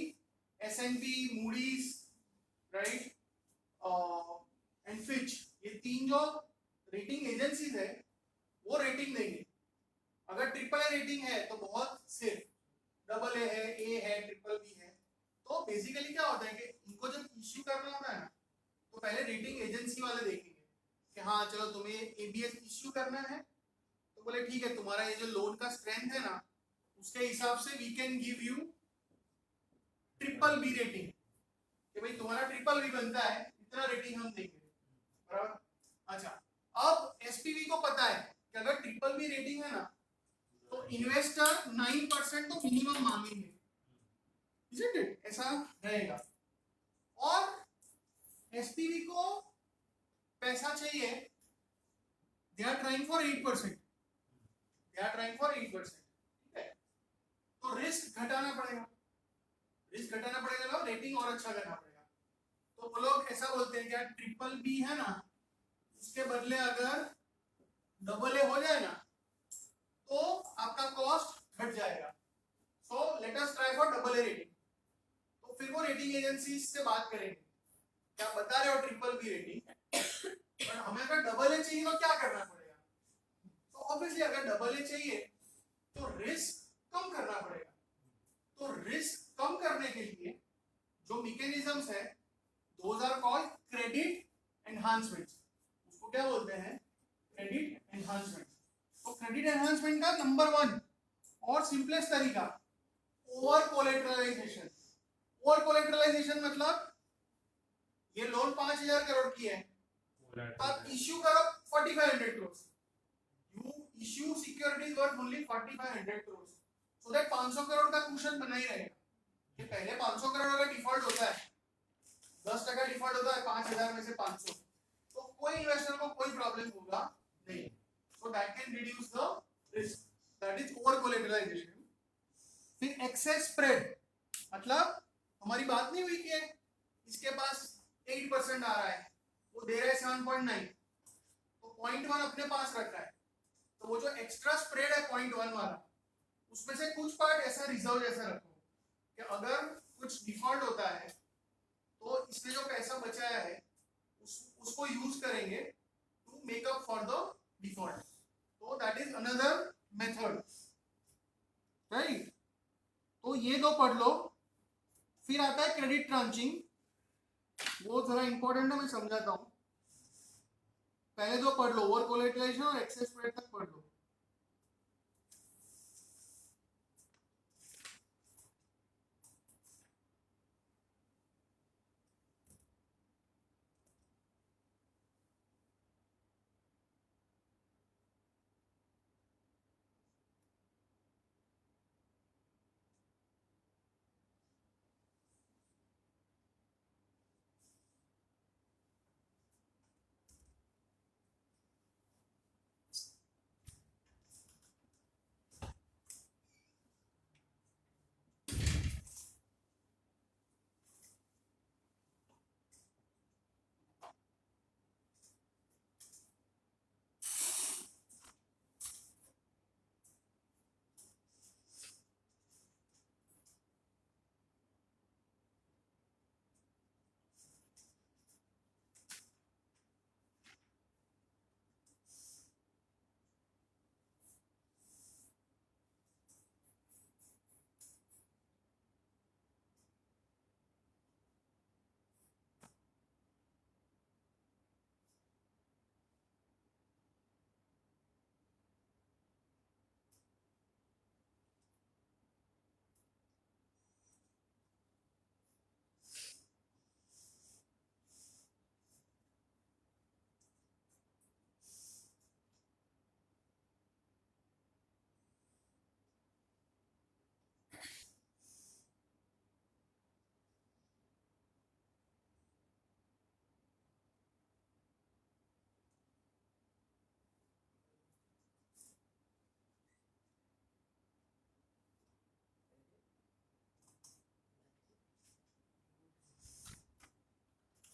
S&P, Moody's, right, and Fitch, ये 3 जो रेटिंग एजेंसीज है वो रेटिंग देंगे। अगर ट्रिपल ए रेटिंग है तो बहुत सिर्फ, डबल ए है, ए है, ट्रिपल बी है। तो बेसिकली क्या होता है कि इनको जब इश्यू करना होता है ना तो पहले रेटिंग एजेंसी वाले देखेंगे कि हाँ चलो तुम्हें एबीएस इश्यू करना है, तो बोले ठीक है, तुम्हारा ये जो लोन का स्ट्रेंथ है ना, उसके हिसाब से we can give you triple B rating, कि भाई तुम्हारा ट्रिपल बी बनता है, इतना रेटिंग हम देंगे, बराबर। अच्छा, अब एसपीवी को पता है कि अगर ट्रिपल बी रेटिंग है ना, तो इन्वेस्टर 9% तो मिनिमम मांगेंगे, isn't it? ऐसा रहेगा। और एसपीवी को पैसा चाहिए, they are trying for 8%, they are trying for 8%, ठीक है। तो रिस्क घटाना पड़ेगा, रिस्क घटाना पड़ेगा ना, रेटिंग और अच्छा करना पड़ेगा। तो वो लोग ऐसा बोलते हैं कि यार ट्रिपल बी है ना, उसके बदले अगर डबल ए हो जाए ना, तो आपका कॉस्ट घट जाएगा। So let us try for double A rating. तो फिर वो रेटिंग एजेंसी से बात करेंगे, क्या बता रहे हो ट्रिपल बी रेटिंग, पर हमें अगर डबल ए चाहिए तो क्या करना पड़ेगा। तो ऑब्वियसली अगर डबल ए चाहिए तो रिस्क कम करना पड़ेगा। तो रिस्क कम करने के लिए जो मैकेनिज्म्स है, those are called credit enhancements. उसको क्या बोलते हैं, क्रेडिट एनहांसमेंट। तो क्रेडिट एनहांसमेंट का नंबर 1 और सिंपलेस्ट तरीका, ओवर कोलेटरलाइजेशन। ओवर कोलेटरलाइजेशन मतलब ये लोन 5,000 करोड़ की है, आप इश्यू करो 4,500 crore, you issue securities worth only 4,500 crore, so that 500 crore का कुशन बना ही रहेगा। ये पहले 500 करोड़ अगर डिफॉल्ट होता है, 10% डिफॉल्ट होता है 5,000 में से 500, तो कोई इन्वेस्टर को कोई प्रॉब्लम होगा नहीं। So that can reduce the risk, that is over collateralisation. फिर एक्सेस स्प्रेड, मतलब हमारी बात नहीं हुई कि इसके पास 8% आ रहा है, वो दे रहा है 7.9, तो 0.1 अपने पास रखा है, तो वो जो एक्स्ट्रा स्प्रेड है 0.1 वाला, उसमें से कुछ पार्ट ऐसा रिजर्व जैसा रखो कि अगर कुछ डिफॉल्ट होता है तो इसने जो पैसा बचाया है उसको यूज करेंगे to make up for the default. तो that is another method, right. तो ये दो पढ़ लो। फिर आता है क्रेडिट ट्रांचिंग, वो जरा इंपॉर्टेंट है, मैं समझाता हूं। पहले दो पढ़ लो, ओवर कोलेटरलाइजेशन और एक्सेस स्प्रेड तक पढ़ लो।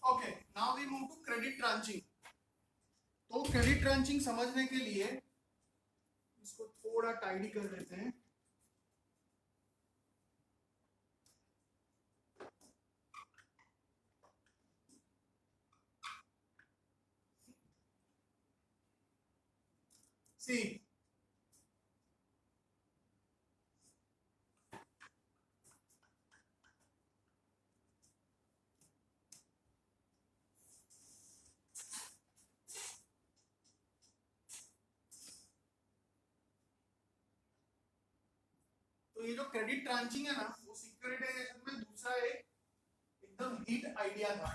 Okay, now we move to credit tranching. तो क्रेडिट ट्रांचिंग समझने के लिए इसको थोड़ा टाइडी कर देते हैं। सी, तो ये जो क्रेडिट ट्रांचिंग है ना, वो सिक्योरिटाइजेशन में दूसरा एक एकदम हिट आइडिया था,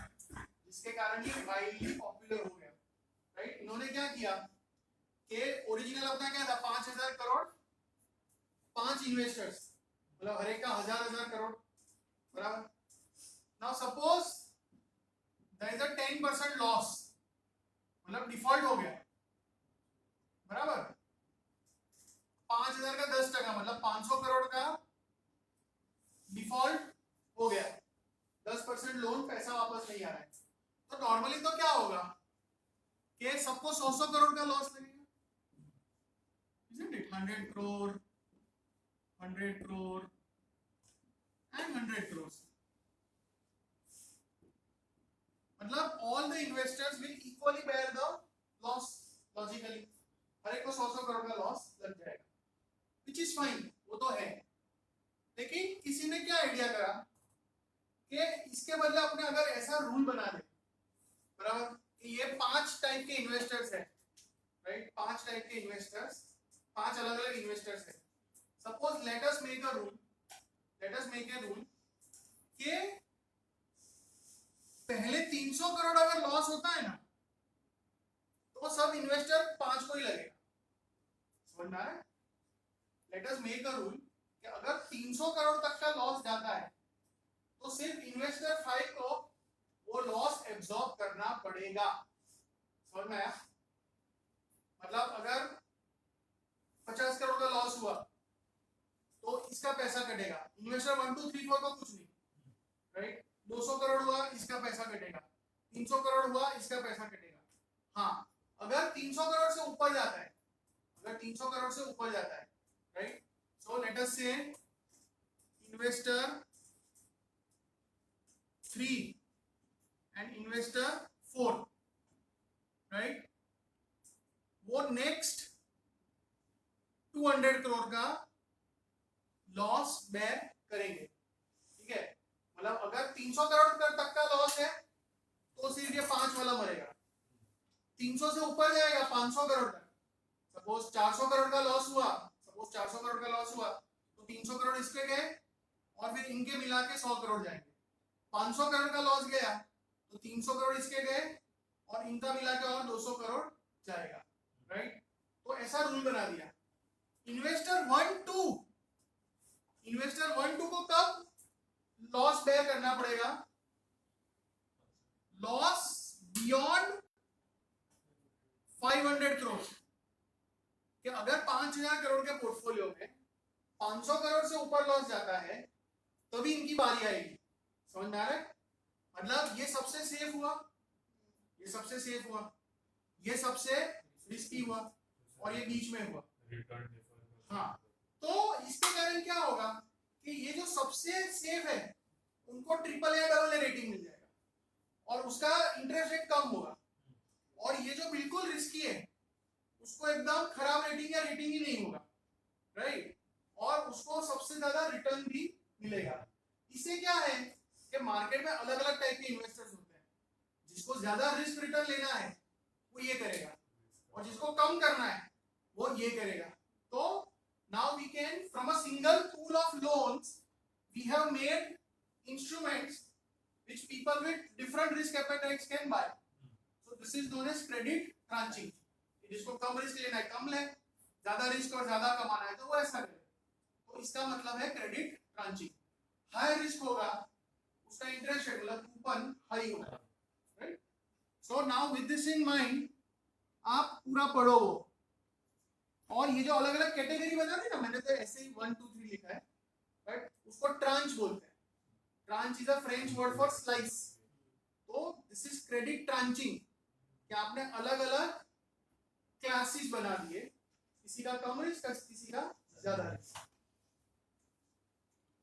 जिसके कारण ये वाइडली पॉपुलर हो गया, राइट। इन्होंने क्या किया कि ओरिजिनल अपना क्या था, 5,000 करोड़, 5 इन्वेस्टर्स, मतलब हर एक का 1,000 करोड़, बराबर। Now suppose there is a 10% loss, मतलब डिफॉल्ट हो गया, बराबर। 5,000 का 10%, मतलब 500 करोड़ का डिफॉल्ट हो गया, 10% लोन, पैसा वापस नहीं आ रहा है। तो नॉर्मली तो क्या होगा कि सबको 100 करोड़ का लॉस लगेगा, isn't it? 100 crore, 100 crore and 100 crores. मतलब all the investors will equally bear the loss logically. हर एक को 100 करोड़ का लॉस लग जाएगा, which is fine, वो तो है। लेकिन किसी ने क्या आइडिया करा कि इसके बदले अपने अगर ऐसा रूल बना दे, बराबर, कि ये 5 टाइप के इन्वेस्टर्स हैं, राइट, 5 टाइप के इन्वेस्टर्स, 5 अलग अलग इन्वेस्टर्स हैं। Suppose let us make a rule कि पहले 300 करोड़ अगर लॉस होता है ना, तो सब इन्वेस्टर 5 को ही लगेगा, समझ में आ रहा है। Let us make a rule कि अगर 300 करोड़ तक का लॉस जाता है तो सिर्फ इन्वेस्टर 5 को वो लॉस एब्जॉर्ब करना पड़ेगा, समझ में आया। मतलब अगर 50 करोड़ का लॉस हुआ तो इसका पैसा कटेगा, इन्वेस्टर 1 2 3 4 को कुछ नहीं, राइट। 200 करोड़ हुआ, इसका पैसा कटेगा, 300 करोड़ हुआ, इसका पैसा कटेगा। हाँ, अगर 300 करोड़ से ऊपर जाता है, राइट, सो लेट अस से इन्वेस्टर 3 एंड इन्वेस्टर 4, राइट, वो नेक्स्ट 200 करोड़ का लॉस बेयर करेंगे, ठीक है। मतलब अगर 300 करोड़ तक का लॉस है तो सिर्फ ये 5 वाला मरेगा, 300 से ऊपर जाएगा 500 करोड़ तक, सपोज 400 करोड़ का लॉस हुआ, तो 300 करोड़ इसके गए और फिर इनके मिला के 100 करोड़ जाएंगे। 500 करोड़ का लॉस गया तो 300 करोड़ इसके गए और इनका मिला के और 200 करोड़ जाएगा, राइट। तो ऐसा रूल बना दिया। इन्वेस्टर 1 2 को कब लॉस बेयर करना पड़ेगा, लॉस बियॉन्ड 500 करोड़, कि अगर 5,000 करोड़ के पोर्टफोलियो में 500 करोड़ से ऊपर लॉस जाता है तभी इनकी बारी आएगी, समझ में आ रहा है। मतलब ये सबसे सेफ हुआ, ये सबसे रिस्की हुआ और ये बीच में हुआ। हाँ, तो इसके कारण क्या होगा कि ये जो सबसे सेफ है उनको AAA AA रेटिंग मिल जाएगा और उसका इंटरेस्ट रेट कम होगा, और ये जो बिल्कुल रिस्की है उसको एकदम खराब रेटिंग या रेटिंग ही नहीं होगा, राइट, और उसको सबसे ज्यादा रिटर्न भी मिलेगा। इससे क्या है कि मार्केट में अलग अलग टाइप के इन्वेस्टर्स होते हैं, जिसको ज्यादा रिस्क रिटर्न लेना है वो ये करेगा और जिसको कम करना है वो ये करेगा। तो now we can, from a single pool of loans, we have made instruments which people with different risk appetites can buy. So this is known as credit tranching. जिसको कम रिस्क लेना है कम ले, ज्यादा रिस्क और ज्यादा कमाना है तो वो ऐसा करे। तो इसका मतलब है क्रेडिट ट्रांचिंग। हाई रिस्क होगा उसका इंटरेस्ट रेट मतलब कूपन हाई होगा, right. So now with this in mind आप पूरा पढ़ो वो, और ये जो अलग अलग कैटेगरी बता दी ना, मैंने तो ऐसे ही 1 2 3 लिखा है, राइट। उसको ट्रांच बोलते हैं। Tranche is a French word for slice. तो दिस इज क्रेडिट ट्रांचिंग, कि आपने अलग अलग क्लासेस बना दिए, किसी का कम रिस्क, किसी का ज्यादा रिस्क।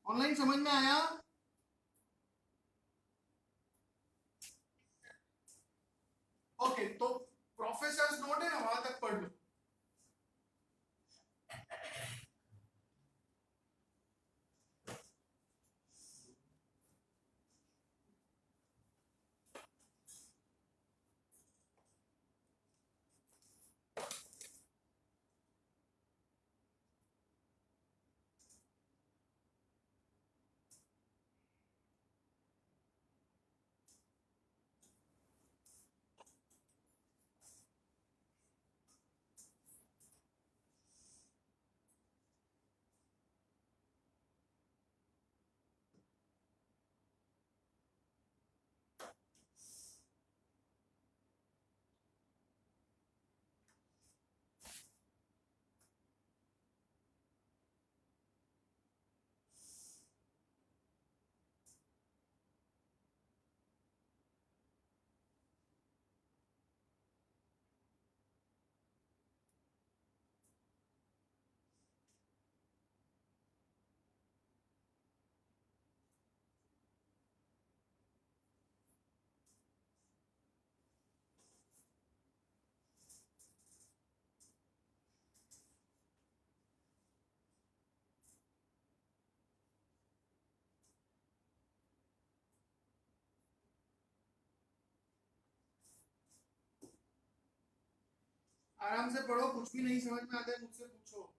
ऑनलाइन समझ में आया? ओके, तो प्रोफेसर्स नोट है ना, वहां तक पढ़ लो। आराम से पढ़ो, कुछ भी नहीं समझ में आता है मुझसे पूछो।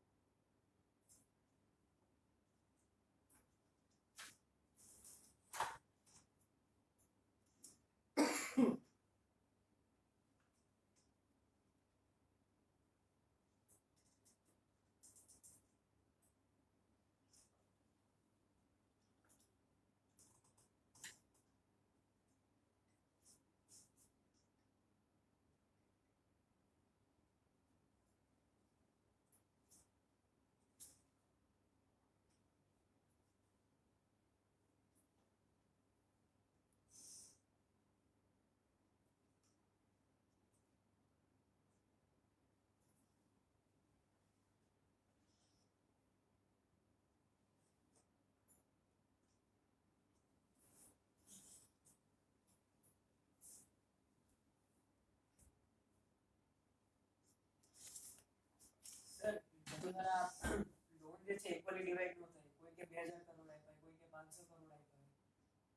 સર જો જરા લોન જે છે ઇક્વલી ડિવાઇડ ન થાય, કોઈ કે 2000 કરોડ આપ્યા, કોઈ કે 500 કરોડ આપ્યા,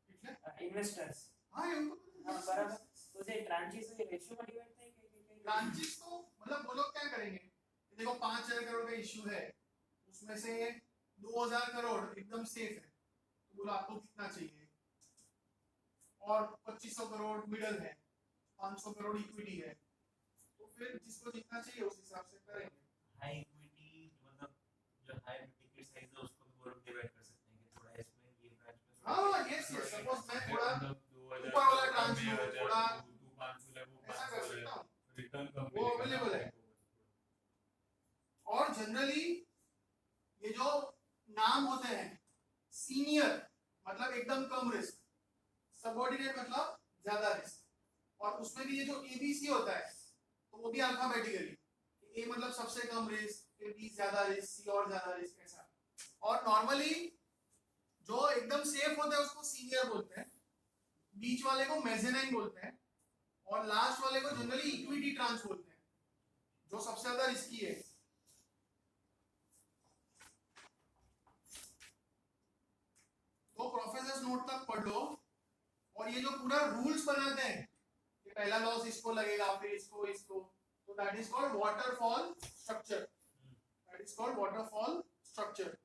એટલે ઇન્વેસ્ટર્સ, हाँ ये तो हाँ बराबर, तो જે ट्रांचेस है रेशियो में डिवाइड થાય કે ब्रांचेस तो मतलब वो लोग क्या करेंगे, देखो 5,000 करोड़ का इश्यू है, उसमें से 2,000 करोड़ एकदम सेफ है, तो बोला आपको कितना चाहिए, और 2,500 करोड़ मिडल है, 500 करोड़ इक्विटी है, तो फिर जिसको जितना चाहिए उस हिसाब से करेंगे। हाई इक्विटी मतलब जो हाई टिकट साइज है उसको भी वो लोग डिवाइड कर सकते हैं कि थोड़ा इसमें ये ब्रांच में हाँ यस यस, सपोज मैं थोड़ा ऊपर ऊपर वाला ट्रांच लूं, थोड़ा तू 500 ले वो ऐसा कर 500 ले सकता हूँ, रिटर्न कम वो available है। और जनरली ये जो नाम होते हैं सीनियर मतलब एकदम कम रिस्क, सबऑर्डिनेट मतलब ज्यादा रिस्क, और उसमें भी ये जो एबीसी होता है तो वो भी अल्फाबेटिकली, ए मतलब सबसे कम रिस्क, बी ज्यादा रिस्क, सी और ज्यादा रिस्क, ऐसा। और नॉर्मली जो एकदम सेफ होता है उसको सीनियर बोलते हैं, बीच वाले को मेजेनाइन बोलते हैं, और लास्ट वाले को जनरली इक्विटी ट्रांच बोलते हैं, जो सबसे ज्यादा रिस्की है। तो प्रोफेसर्स नोट तक पढ़ लो, और ये जो पूरा रूल्स बनाते हैं कि पहला लॉस इसको लगेगा, फिर इसको इसको, तो that is called waterfall structure, that is called waterfall structure.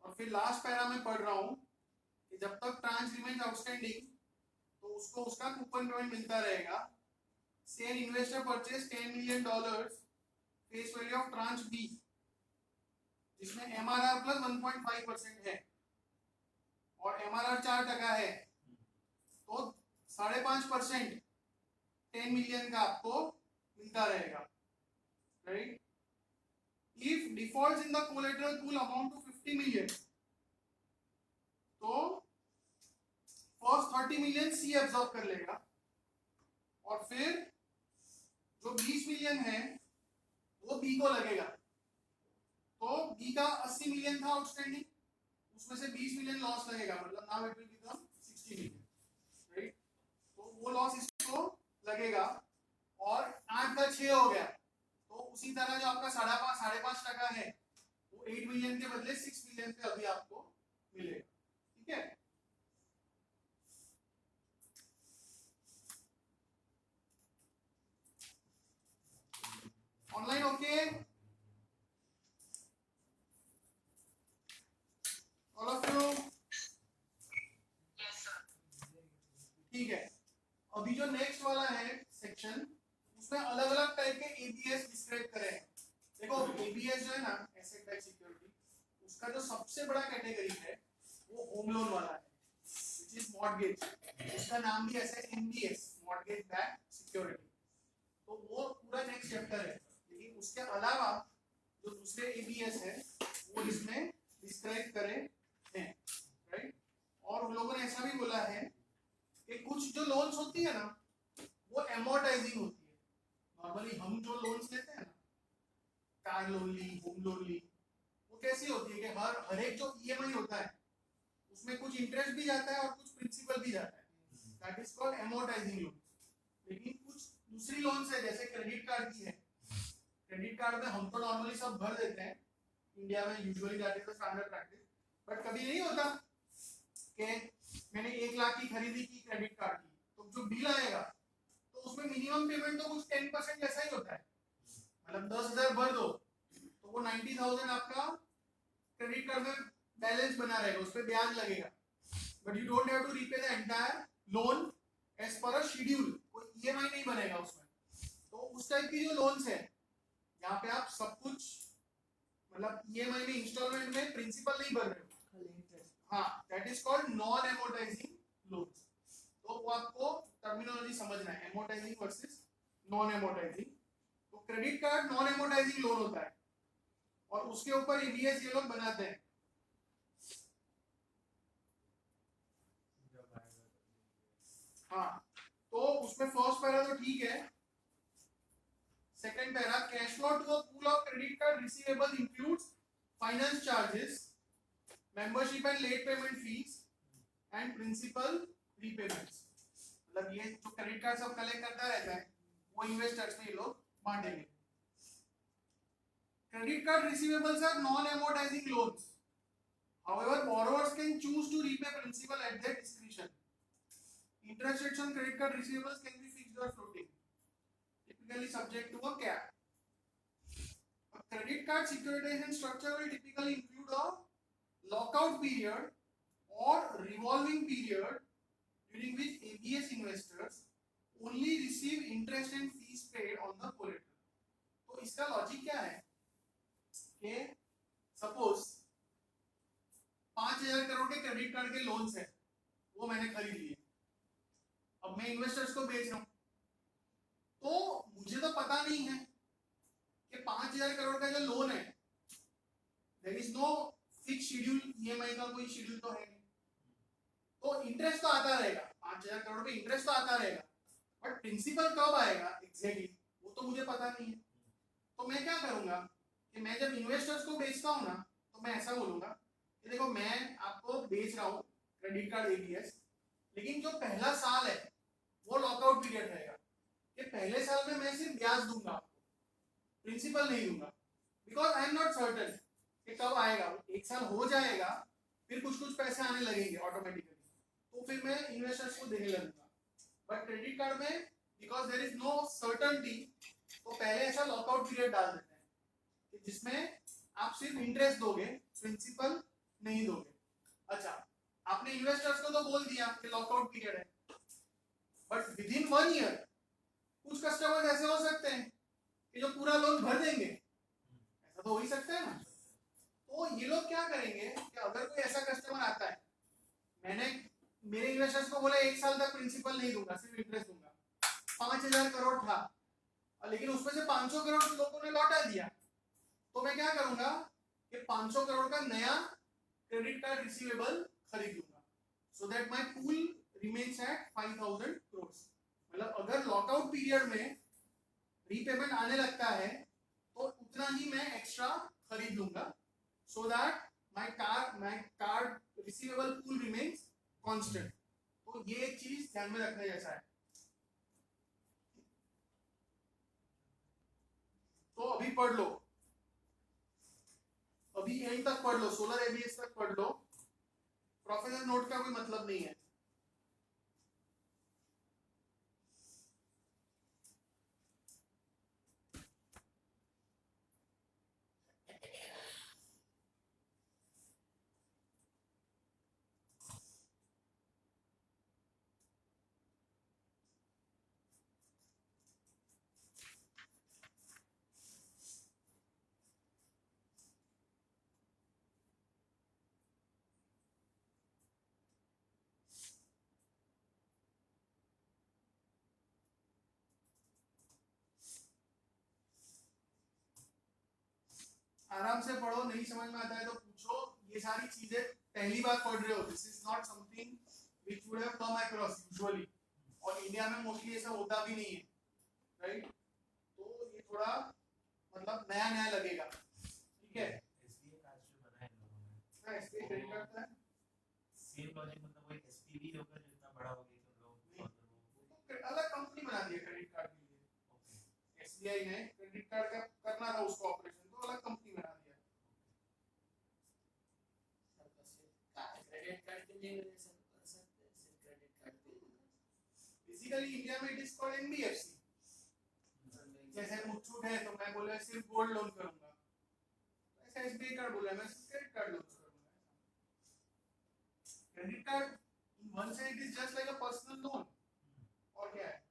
और फिर लास्ट पैरा में पढ़ रहा हूं कि जब तक ट्रांच रिमेन्स आउटस्टैंडिंग तो उसको उसका कूपन पेमेंट मिलता रहेगा। Say an investor purchase $10 million face value of tranche B, जिसमें एमआरआर प्लस 1.5% है और एमआरआर 4% है, तो 5.5% 10 मिलियन का आपको मिलता रहेगा, right. If default in the collateral pool amount to 50 million, तो फर्स्ट 30 million सी एब्सॉर्ब कर लेगा, और फिर जो 20 मिलियन है वो बी को लगेगा। तो बी का 80 मिलियन था आउटस्टैंडिंग, उसमें से 20 मिलियन लॉस लगेगा, मतलब now it will become 60 million, right. तो वो लॉस इसको लगेगा, और 8 का 6 हो गया, तो उसी तरह जो आपका 5.5% है वो 8 मिलियन के बदले 6 मिलियन पे अभी आपको मिलेगा, ठीक है। Online okay, all of you, ठीक है। अभी जो नेक्स्ट वाला है सेक्शन, उसमें अलग अलग टाइप के एबीएस डिस्क्राइब करे हैं। देखो एबीएस जो है ना, एसेट बैक्ड सिक्योरिटी, उसका जो सबसे बड़ा कैटेगरी है वो होम लोन वाला है, व्हिच इज मॉर्गेज, उसका नाम भी ऐसा है एमबीएस, मॉर्गेज बैक्ड सिक्योरिटी। तो वो पूरा नेक्स्ट चैप्टर है, लेकिन उसके अलावा जो दूसरे एबीएस है वो इसमें डिस्क्राइब करे हैं, राइट। और उन लोगों ने ऐसा भी बोला है कि कुछ जो लोन्स होती है ना वो एमोर्टाइजिंग होती है। नॉर्मली हम जो लोन्स लेते हैं ना, कार लोन ली, होम लोन ली, वो कैसी होती है कि हर एक जो ईएमआई होता है उसमें कुछ इंटरेस्ट भी जाता है और कुछ प्रिंसिपल भी जाता है, दैट इज कॉल्ड एमोर्टाइजिंग लोन। लेकिन कुछ दूसरी लोन्स है जैसे क्रेडिट कार्ड की है, क्रेडिट कार्ड में हम तो नॉर्मली सब भर देते हैं, इंडिया में usually that is the standard practice, but कभी नहीं होता कि मैंने 1 लाख की खरीदी की क्रेडिट कार्ड की, तो जो बिल आएगा तो उसमें मिनिमम पेमेंट तो कुछ 10% जैसा ही होता है, मतलब 10,000 भर दो तो वो 90,000 आपका क्रेडिट कार्ड में बैलेंस बना रहेगा, उस पर ब्याज लगेगा, but you don't have to repay the entire loan as per a schedule, कोई ईएमआई नहीं बनेगा उसमें। तो उस टाइप की जो लोन्स है यहाँ पे आप सब कुछ मतलब ईएमआई में इंस्टॉलमेंट में प्रिंसिपल नहीं भर रहे हो, खाली इंटरेस्ट। हाँ, that is called non amortising loans. तो वो आपको टर्मिनोलॉजी समझना है, एमोर्टाइजिंग वर्सेस नॉन एमोर्टाइजिंग। तो credit card non amortising loan होता है और उसके ऊपर ईबीएस ये लोग बनाते हैं। जब आएगा तो हाँ, तो उसमें फर्स्ट पैरा तो ठीक है, second para cash flow to a pool of credit card receivable includes finance charges, membership and late payment fees and principal repayments. मतलब ये जो क्रेडिट कार्ड सब कलेक्ट करता रहता है वो इन्वेस्टर्स में ये लोग बांटेंगे। Credit card receivables are non amortizing loans, however borrowers can choose to repay principal at their discretion. Interest rates on credit card receivables can be fixed or floating, typically subject to a cap. A credit card securitization structure will typically include a lockout period or revolving period during which ABS investors only receive interest and fees paid on the collateral. तो इसका logic क्या है कि suppose 5,000 crore के credit card के loans है, वो मैंने खरीद लिए, अब मैं इन्वेस्टर्स को बेच रहा हूं, तो मुझे तो पता नहीं है कि 5,000 करोड़ का जो लोन है there is no fix schedule, EMI का कोई शेड्यूल तो है नहीं, तो इंटरेस्ट तो आता रहेगा, 5,000 करोड़ पे इंटरेस्ट तो आता रहेगा, बट प्रिंसिपल कब आएगा एग्जैक्टली वो तो मुझे पता नहीं है। तो मैं क्या करूंगा कि मैं जब इन्वेस्टर्स को बेचता हूं ना, तो मैं ऐसा बोलूंगा कि देखो मैं आपको बेच रहा हूं क्रेडिट कार्ड एबीएस, लेकिन जो पहला साल है वो लॉकआउट पीरियड रहेगा, कि पहले साल में मैं सिर्फ ब्याज दूंगा आपको, प्रिंसिपल नहीं दूंगा, because I am not certain कि कब आएगा, एक साल हो जाएगा फिर कुछ कुछ पैसे आने लगेंगे ऑटोमेटिकली, तो फिर मैं इन्वेस्टर्स को देने लगूंगा। बट क्रेडिट कार्ड में because there is no certainty, तो पहले ऐसा लॉकआउट पीरियड डाल देते हैं कि जिसमें आप सिर्फ इंटरेस्ट दोगे, प्रिंसिपल नहीं दोगे। अच्छा, आपने इन्वेस्टर्स को तो बोल दिया कि लॉकआउट पीरियड है, बट विद इन 1 ईयर कुछ कस्टमर्स ऐसे हो सकते हैं कि जो पूरा लोन भर देंगे, ऐसा तो हो ही सकता है ना। तो ये लोग क्या करेंगे कि अगर कोई ऐसा कस्टमर आता है, मैंने मेरे इन्वेस्टर्स को बोला 1 साल तक प्रिंसिपल नहीं दूंगा, सिर्फ इंटरेस्ट दूंगा, 5,000 करोड़ था, लेकिन उसमें से 500 करोड़ लोगों ने लौटा दिया, तो मैं क्या करूंगा कि 500 करोड़ का नया क्रेडिट कार्ड रिसीवेबल खरीद लूंगा, so that my pool remains at 5,000 crore. मतलब अगर लॉकआउट पीरियड में रीपेमेंट आने लगता है तो उतना ही मैं एक्स्ट्रा खरीद लूंगा, so that my card receivable pool remains constant. तो ये एक चीज ध्यान में रखने जैसा है। तो अभी पढ़ लो, अभी एंड तक पढ़ लो, सोलर एबीएस तक पढ़ लो, प्रोफेसर नोट का कोई मतलब नहीं है। आराम से पढ़ो, नहीं समझ में आता है तो पूछो। ये सारी चीजें पहली बार पढ़ रहे हो, this is not something which would have come across usually, और इंडिया में मोस्टली ऐसा होता भी नहीं है, राइट। तो ये थोड़ा मतलब नया नया लगेगा, ठीक है। एसबीआई कार्ड जो बनाया इन लोगों ने, हाँ, एसबीआई क्रेडिट कार्ड का है, सेम लॉजिक, मतलब वो एक एसपीवी होगा जो इतना बड़ा हो गया कि उन लोगों को तो अलग कंपनी बना दी है क्रेडिट कार्ड के लिए। ओके एसबीआई ने क्रेडिट कार्ड का करना था उसको ऑपरेशन, तो अलग कंपनी बना दिया। क्रेडिट कार्ड के लिए जैसे बेसिकली इंडिया में इट इज कॉल्ड एनबीएफसी। जैसे मुथूट है तो मैं बोला सिर्फ गोल्ड लोन करूंगा, ऐसा एसबीआई कार्ड बोला मैं सिर्फ क्रेडिट कार्ड लोन करूंगा। Credit card in one side it is just like a personal loan, और क्या है?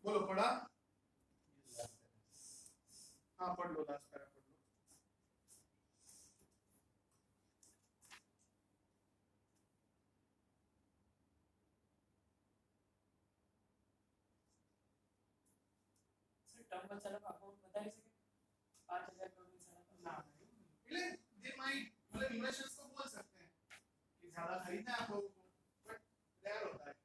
बोलो पढ़ा? हाँ पढ़ लो, लास्ट पैरा पढ़ लो। सर टर्म बचाने का अकाउंट बता ही सके 5000 करोड़ में सारा ना पहले दे माइट मतलब इन्वेस्टर्स को बोल सकते हैं कि ज्यादा खरीदना है आप लोगों को, बट रेयर होता है।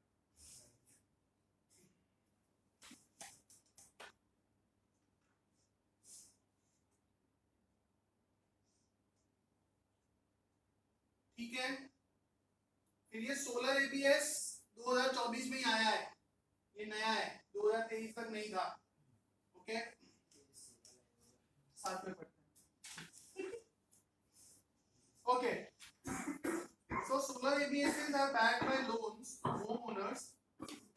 ठीक है, फिर ये सोलर एबीएस 2024 में ही आया है, ये नया है, 2023 तक नहीं था। ओके साथ में पढ़ते हैं। Okay so solar ABSs are backed by loans to homeowners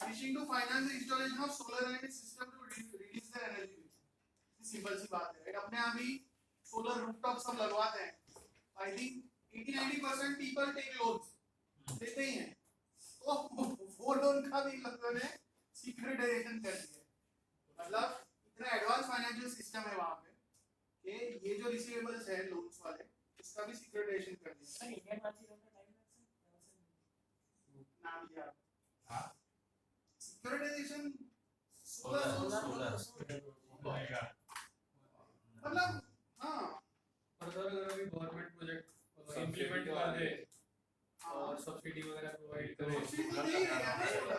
wishing to finance the installation of solar energy system to reduce their energy bill। Simple सी बात है, right? अपने यहाँ भी सोलर रूफटॉप सब लगवाते हैं। I think 80-90% people take loans, देते ही हैं, तो वो लोन का भी लोगों ने सिक्योरिटाइजेशन कर दिया। मतलब इतना एडवांस फाइनेंशियल सिस्टम है वहाँ पे कि ये जो रिसीवेबल्स है लोन्स वाले, इसका भी सिक्योरिटाइजेशन कर दिया। सर इंडियन मार्केट का टाइम है सर नाम याद हाँ सिक्योरिटाइजेशन सोलर मतलब हाँ और अगर अभी गवर्नमेंट प्रोजेक्ट इंप्लीमेंट कर दे और सब्सिडी वगैरह प्रोवाइड करे, सब्सिडी तो दे ही रहे हैं ना,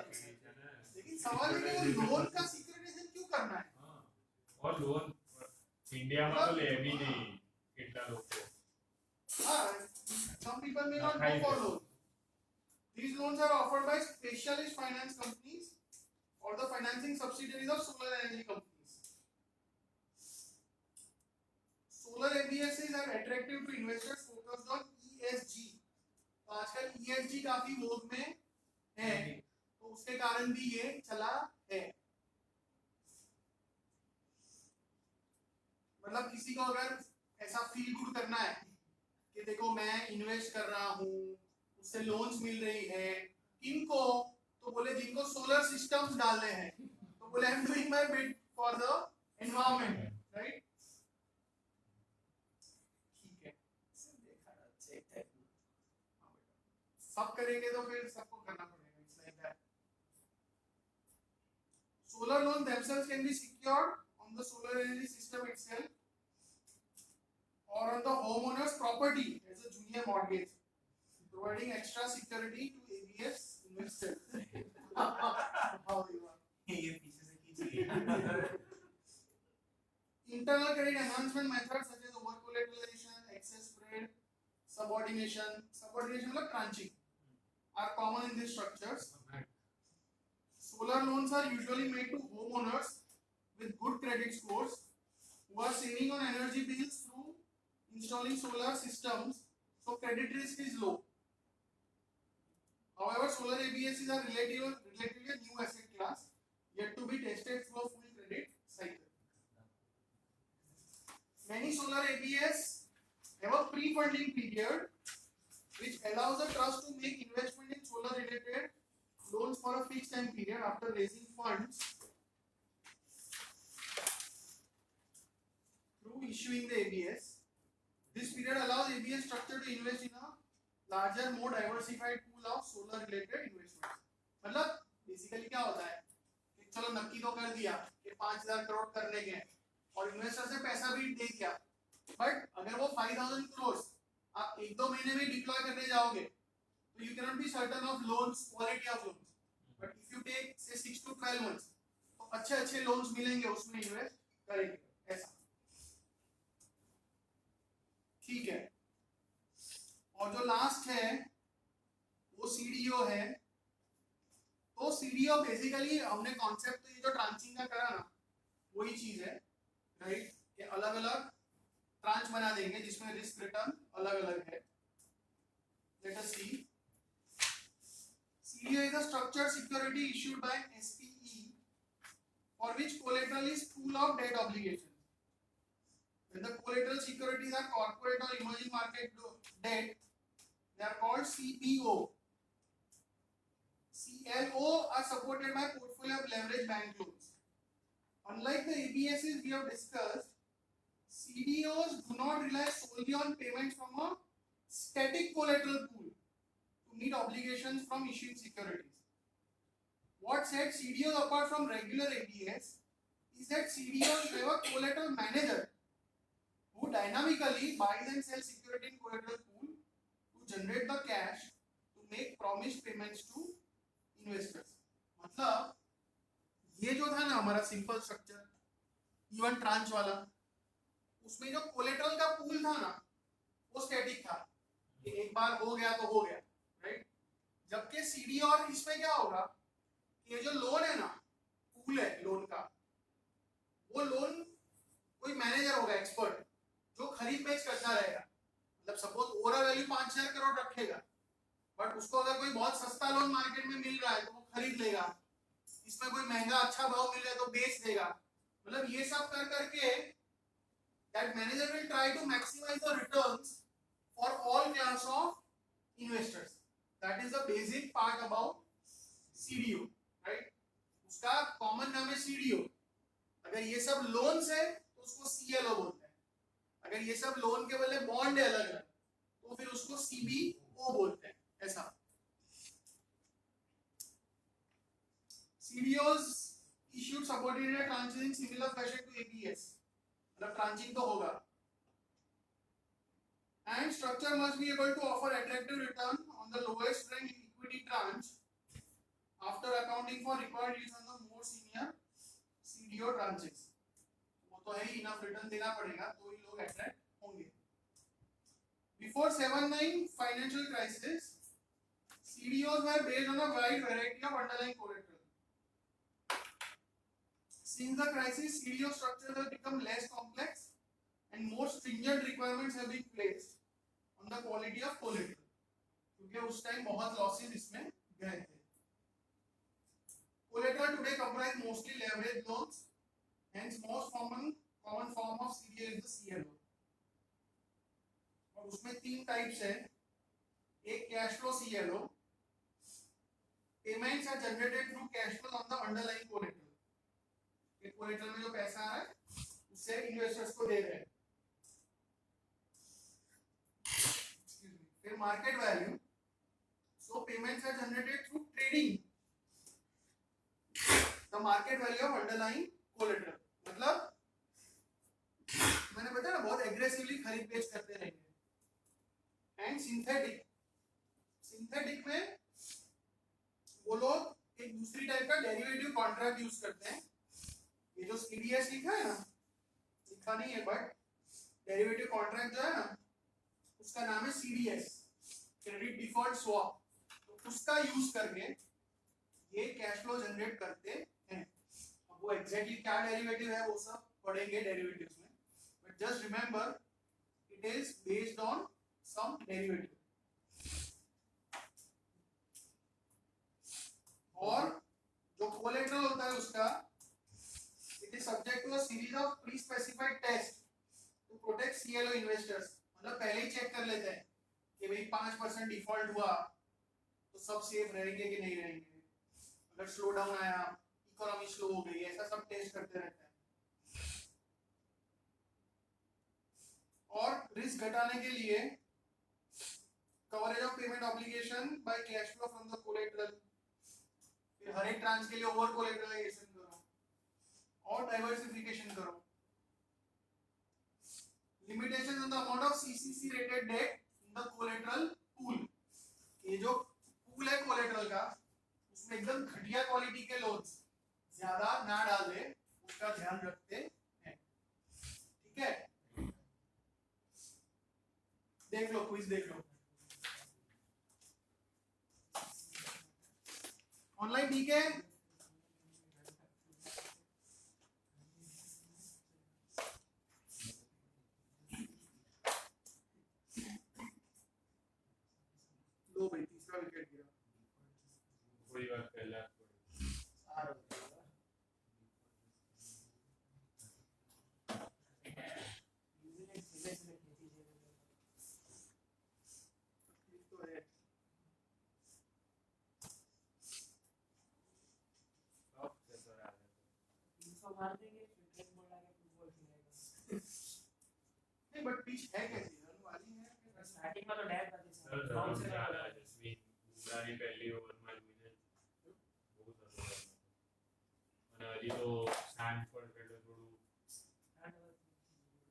लेकिन सवाल है कि वो लोन का सिक्योरिटाइजेशन क्यों करना है? हाँ और लोन इंडिया में तो ले भी नहीं कितना लोग को। Some people may not go for loan. These loans are offered by specialist finance companies or the financing subsidiaries of solar energy companies. Solar ABSs are attractive to investors focused on ESG. तो आजकल ESG काफी vogue में है, तो उसके कारण भी ये चला है। मतलब किसी को अगर ऐसा फील गुड करना है कि देखो मैं इन्वेस्ट कर रहा हूँ, उससे लोन्स मिल रही है, किनको? तो बोले जिनको सोलर सिस्टम्स डालने हैं, तो बोले I am doing my bit for the environment, right? ठीक है, सब करेंगे तो फिर सबको करना पड़ेगा, it's like that. Solar loans themselves can be secured on the solar energy system itself or on the homeowner's property as a junior mortgage, providing extra security to ABS investors. How you are? ये पीछे से खींच लिया। Internal credit enhancement methods such as over collateralization, excess spread, subordination मतलब tranching are common in these structures. Solar loans are usually made to homeowners with good credit scores who are saving on energy bills through installing solar systems, so credit risk is low. However, solar ABSs are relatively a new asset class, yet to be tested through a full credit cycle. Many solar ABS have a pre-funding period, which allows the trust to make investment in solar-related loans for a fixed time period after raising funds through issuing the ABS. This period allows ABS structure to invest in a larger, more diversified pool of solar-related investments. मतलब basically क्या होता है कि चलो नक्की तो कर दिया कि 5,000 करोड़ करने के हैं और इन्वेस्टर से पैसा भी दे दिया, बट अगर वो 5,000 करोड़ आप 1-2 महीने में डिप्लॉय करने जाओगे तो you cannot be certain of loans, quality of loans, but if you take say 6 to 12 months तो अच्छे अच्छे लोन्स मिलेंगे, उसमें इन्वेस्ट करेंगे ऐसा। ठीक है, और जो लास्ट है वो सीडीओ है। तो सीडीओ बेसिकली हमने कॉन्सेप्ट तो ये जो ट्रांचिंग का करा ना वही चीज है, राइट, कि अलग अलग ट्रांच बना देंगे जिसमें रिस्क रिटर्न अलग अलग है। Let us see, CDO is a structured security issued by SPE for which collateral is pool of debt obligations. When the collateral securities are corporate or emerging market debt, they are called CPO. CLO are supported by portfolio of leveraged bank loans. Unlike the ABSs we have discussed, CDOs do not rely solely on payments from a static collateral pool to meet obligations from issuing securities. What sets CDOs apart from regular ABS is that CDOs have a collateral manager who dynamically buys and sells security in collateral pool to generate the cash to make promised payments to investors. मतलब ये जो था ना हमारा simple structure even tranche वाला, उसमें जो collateral का पूल था ना वो स्टैटिक था कि एक बार हो गया तो हो गया, राइट। जबकि सीडी और इसमें क्या होगा, ये जो लोन है ना, पूल है लोन का, वो लोन कोई मैनेजर होगा एक्सपर्ट जो खरीद बेच करता रहेगा। मतलब सपोज ओवरऑल वैल्यू 5,000 करोड़ रखेगा, बट उसको अगर कोई बहुत सस्ता लोन मार्केट में मिल रहा है तो वो खरीद लेगा, इसमें कोई महंगा अच्छा भाव मिल रहा है तो बेच देगा। मतलब ये सब कर करके that manager will try to maximize the returns for all class of investors. That is the basic part about CDO, right? उसका कॉमन नाम है CDO। अगर ये सब लोन्स है तो उसको CLO बोलते हैं, अगर ये सब लोन के बदले बॉन्ड है अलग अलग तो फिर उसको CBO बोलते हैं ऐसा। CDOs issued subordinated tranches in similar fashion to ABS, मतलब ट्रांचिंग तो होगा, and structure must be able to offer attractive return on the lowest rank equity tranche after accounting for required yields on the more senior CDO tranches। वो तो है ही, enough return देना पड़ेगा तो ही लोग अट्रैक्ट होंगे। Before 79 financial crisis, CDOs were based on a wide variety of underlying collateral. Since the crisis, CDO structures have become less complex and more stringent requirements have been placed on the quality of collateral, क्योंकि उस time बहुत losses इसमें गए थे। Collateral today comprise mostly leveraged loans, hence most common form of CDO is the CLO। और उसमें 3 types है, एक cash flow CLO, payments are generated through cash flow on the underlying collateral, एक collateral में जो पैसा आ रहा है उससे इन्वेस्टर्स को दे रहे हैं। फिर market value, so payments are generated through trading the market value of underlying collateral. मतलब मैंने बताया ना बहुत एग्रेसिवली खरीद बेच करते रहेंगे। एंड सिंथेटिक में वो लोग एक दूसरी टाइप का डेरिवेटिव कॉन्ट्रैक्ट यूज करते हैं। ये जो CDS लिखा है ना, लिखा नहीं है बट डेरिवेटिव कॉन्ट्रैक्ट जो है ना उसका नाम है CDS, क्रेडिट डिफॉल्ट स्वैप। तो उसका यूज करके ये कैश फ्लो जनरेट करते हैं। अब वो एग्जैक्टली क्या डेरिवेटिव है वो सब पढ़ेंगे डेरिवेटिव्स में, but just remember it is based on some derivative. और जो कोलेटरल होता है उसका it is subject to a series of pre-specified tests to protect CLO investors। मतलब पहले ही चेक कर लेते हैं कि भाई 5% डिफॉल्ट हुआ तो सब सेफ रहेंगे कि नहीं रहेंगे, अगर स्लो डाउन आया, इकोनॉमी स्लो हो गई, ऐसा सब टेस्ट करते रहते हैं। और रिस्क घटाने के लिए coverage of payment obligation by cash flow from the collateral, फिर हर एक ट्रांच के लिए ओवर कोलेटरलाइजेशन करो, और डाइवर्सिफिकेशन करो. Limitations on the amount of CCC rated debt in the collateral pool. ये जो pool है collateral का, उसमें एकदम घटिया क्वालिटी के लोन्स ज्यादा ना डाल दे, उसका ध्यान रखते हैं. ठीक है, देख लो, क्विज देख लो ऑनलाइन. ठीक है, लो भाई, तीसरा विकेट गिरा. कोई बात पहला तो है. टॉप से तो आ जाता 300 मार देंगे फिर टेन बॉल आके फुटबॉल खेलेगा. नहीं, बट पिच है कैसी, रन वाली है कि रन? स्टार्टिंग में तो डैब करते सर थे ग्राउंड से ज़्यादा जस्मीन बुमराह पहली ओवરમાં જ વિને બહુ સારું રન અને હજી તો સ્ટેન્ફોર્ડ એટલે થોડું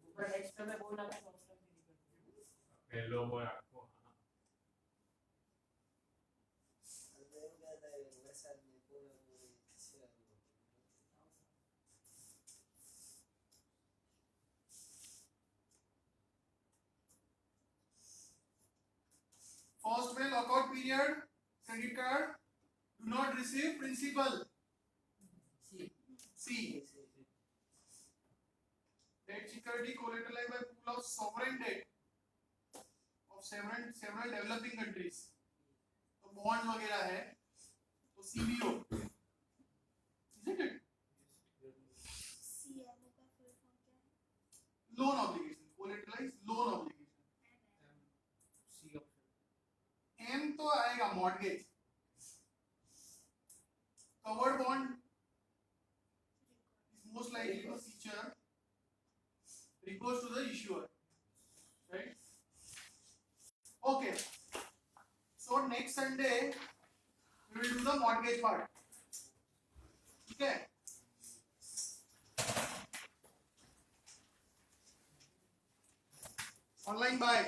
ऊपर एक्स्ट्रा में बॉल आके ऑफ स्टंप भी निकलती है. પહેલો બોલ આખો અંદર એવું કહેતા હોય વરસાદની પૂર્ણ પૂરી છે. First way lockout period, credit card do not receive principal. C. Debt security collateralized by pool of sovereign debt of several developing countries. तो bonds वगैरह है, तो CBO. Isn't it? CMO का full form क्या है? Loan obligation, collateralized loan obligation. C option M तो आएगा mortgage. Covered bond is most likely to feature recourse to the issuer, right? Okay. So next Sunday we will do the mortgage part. Okay. Online buy.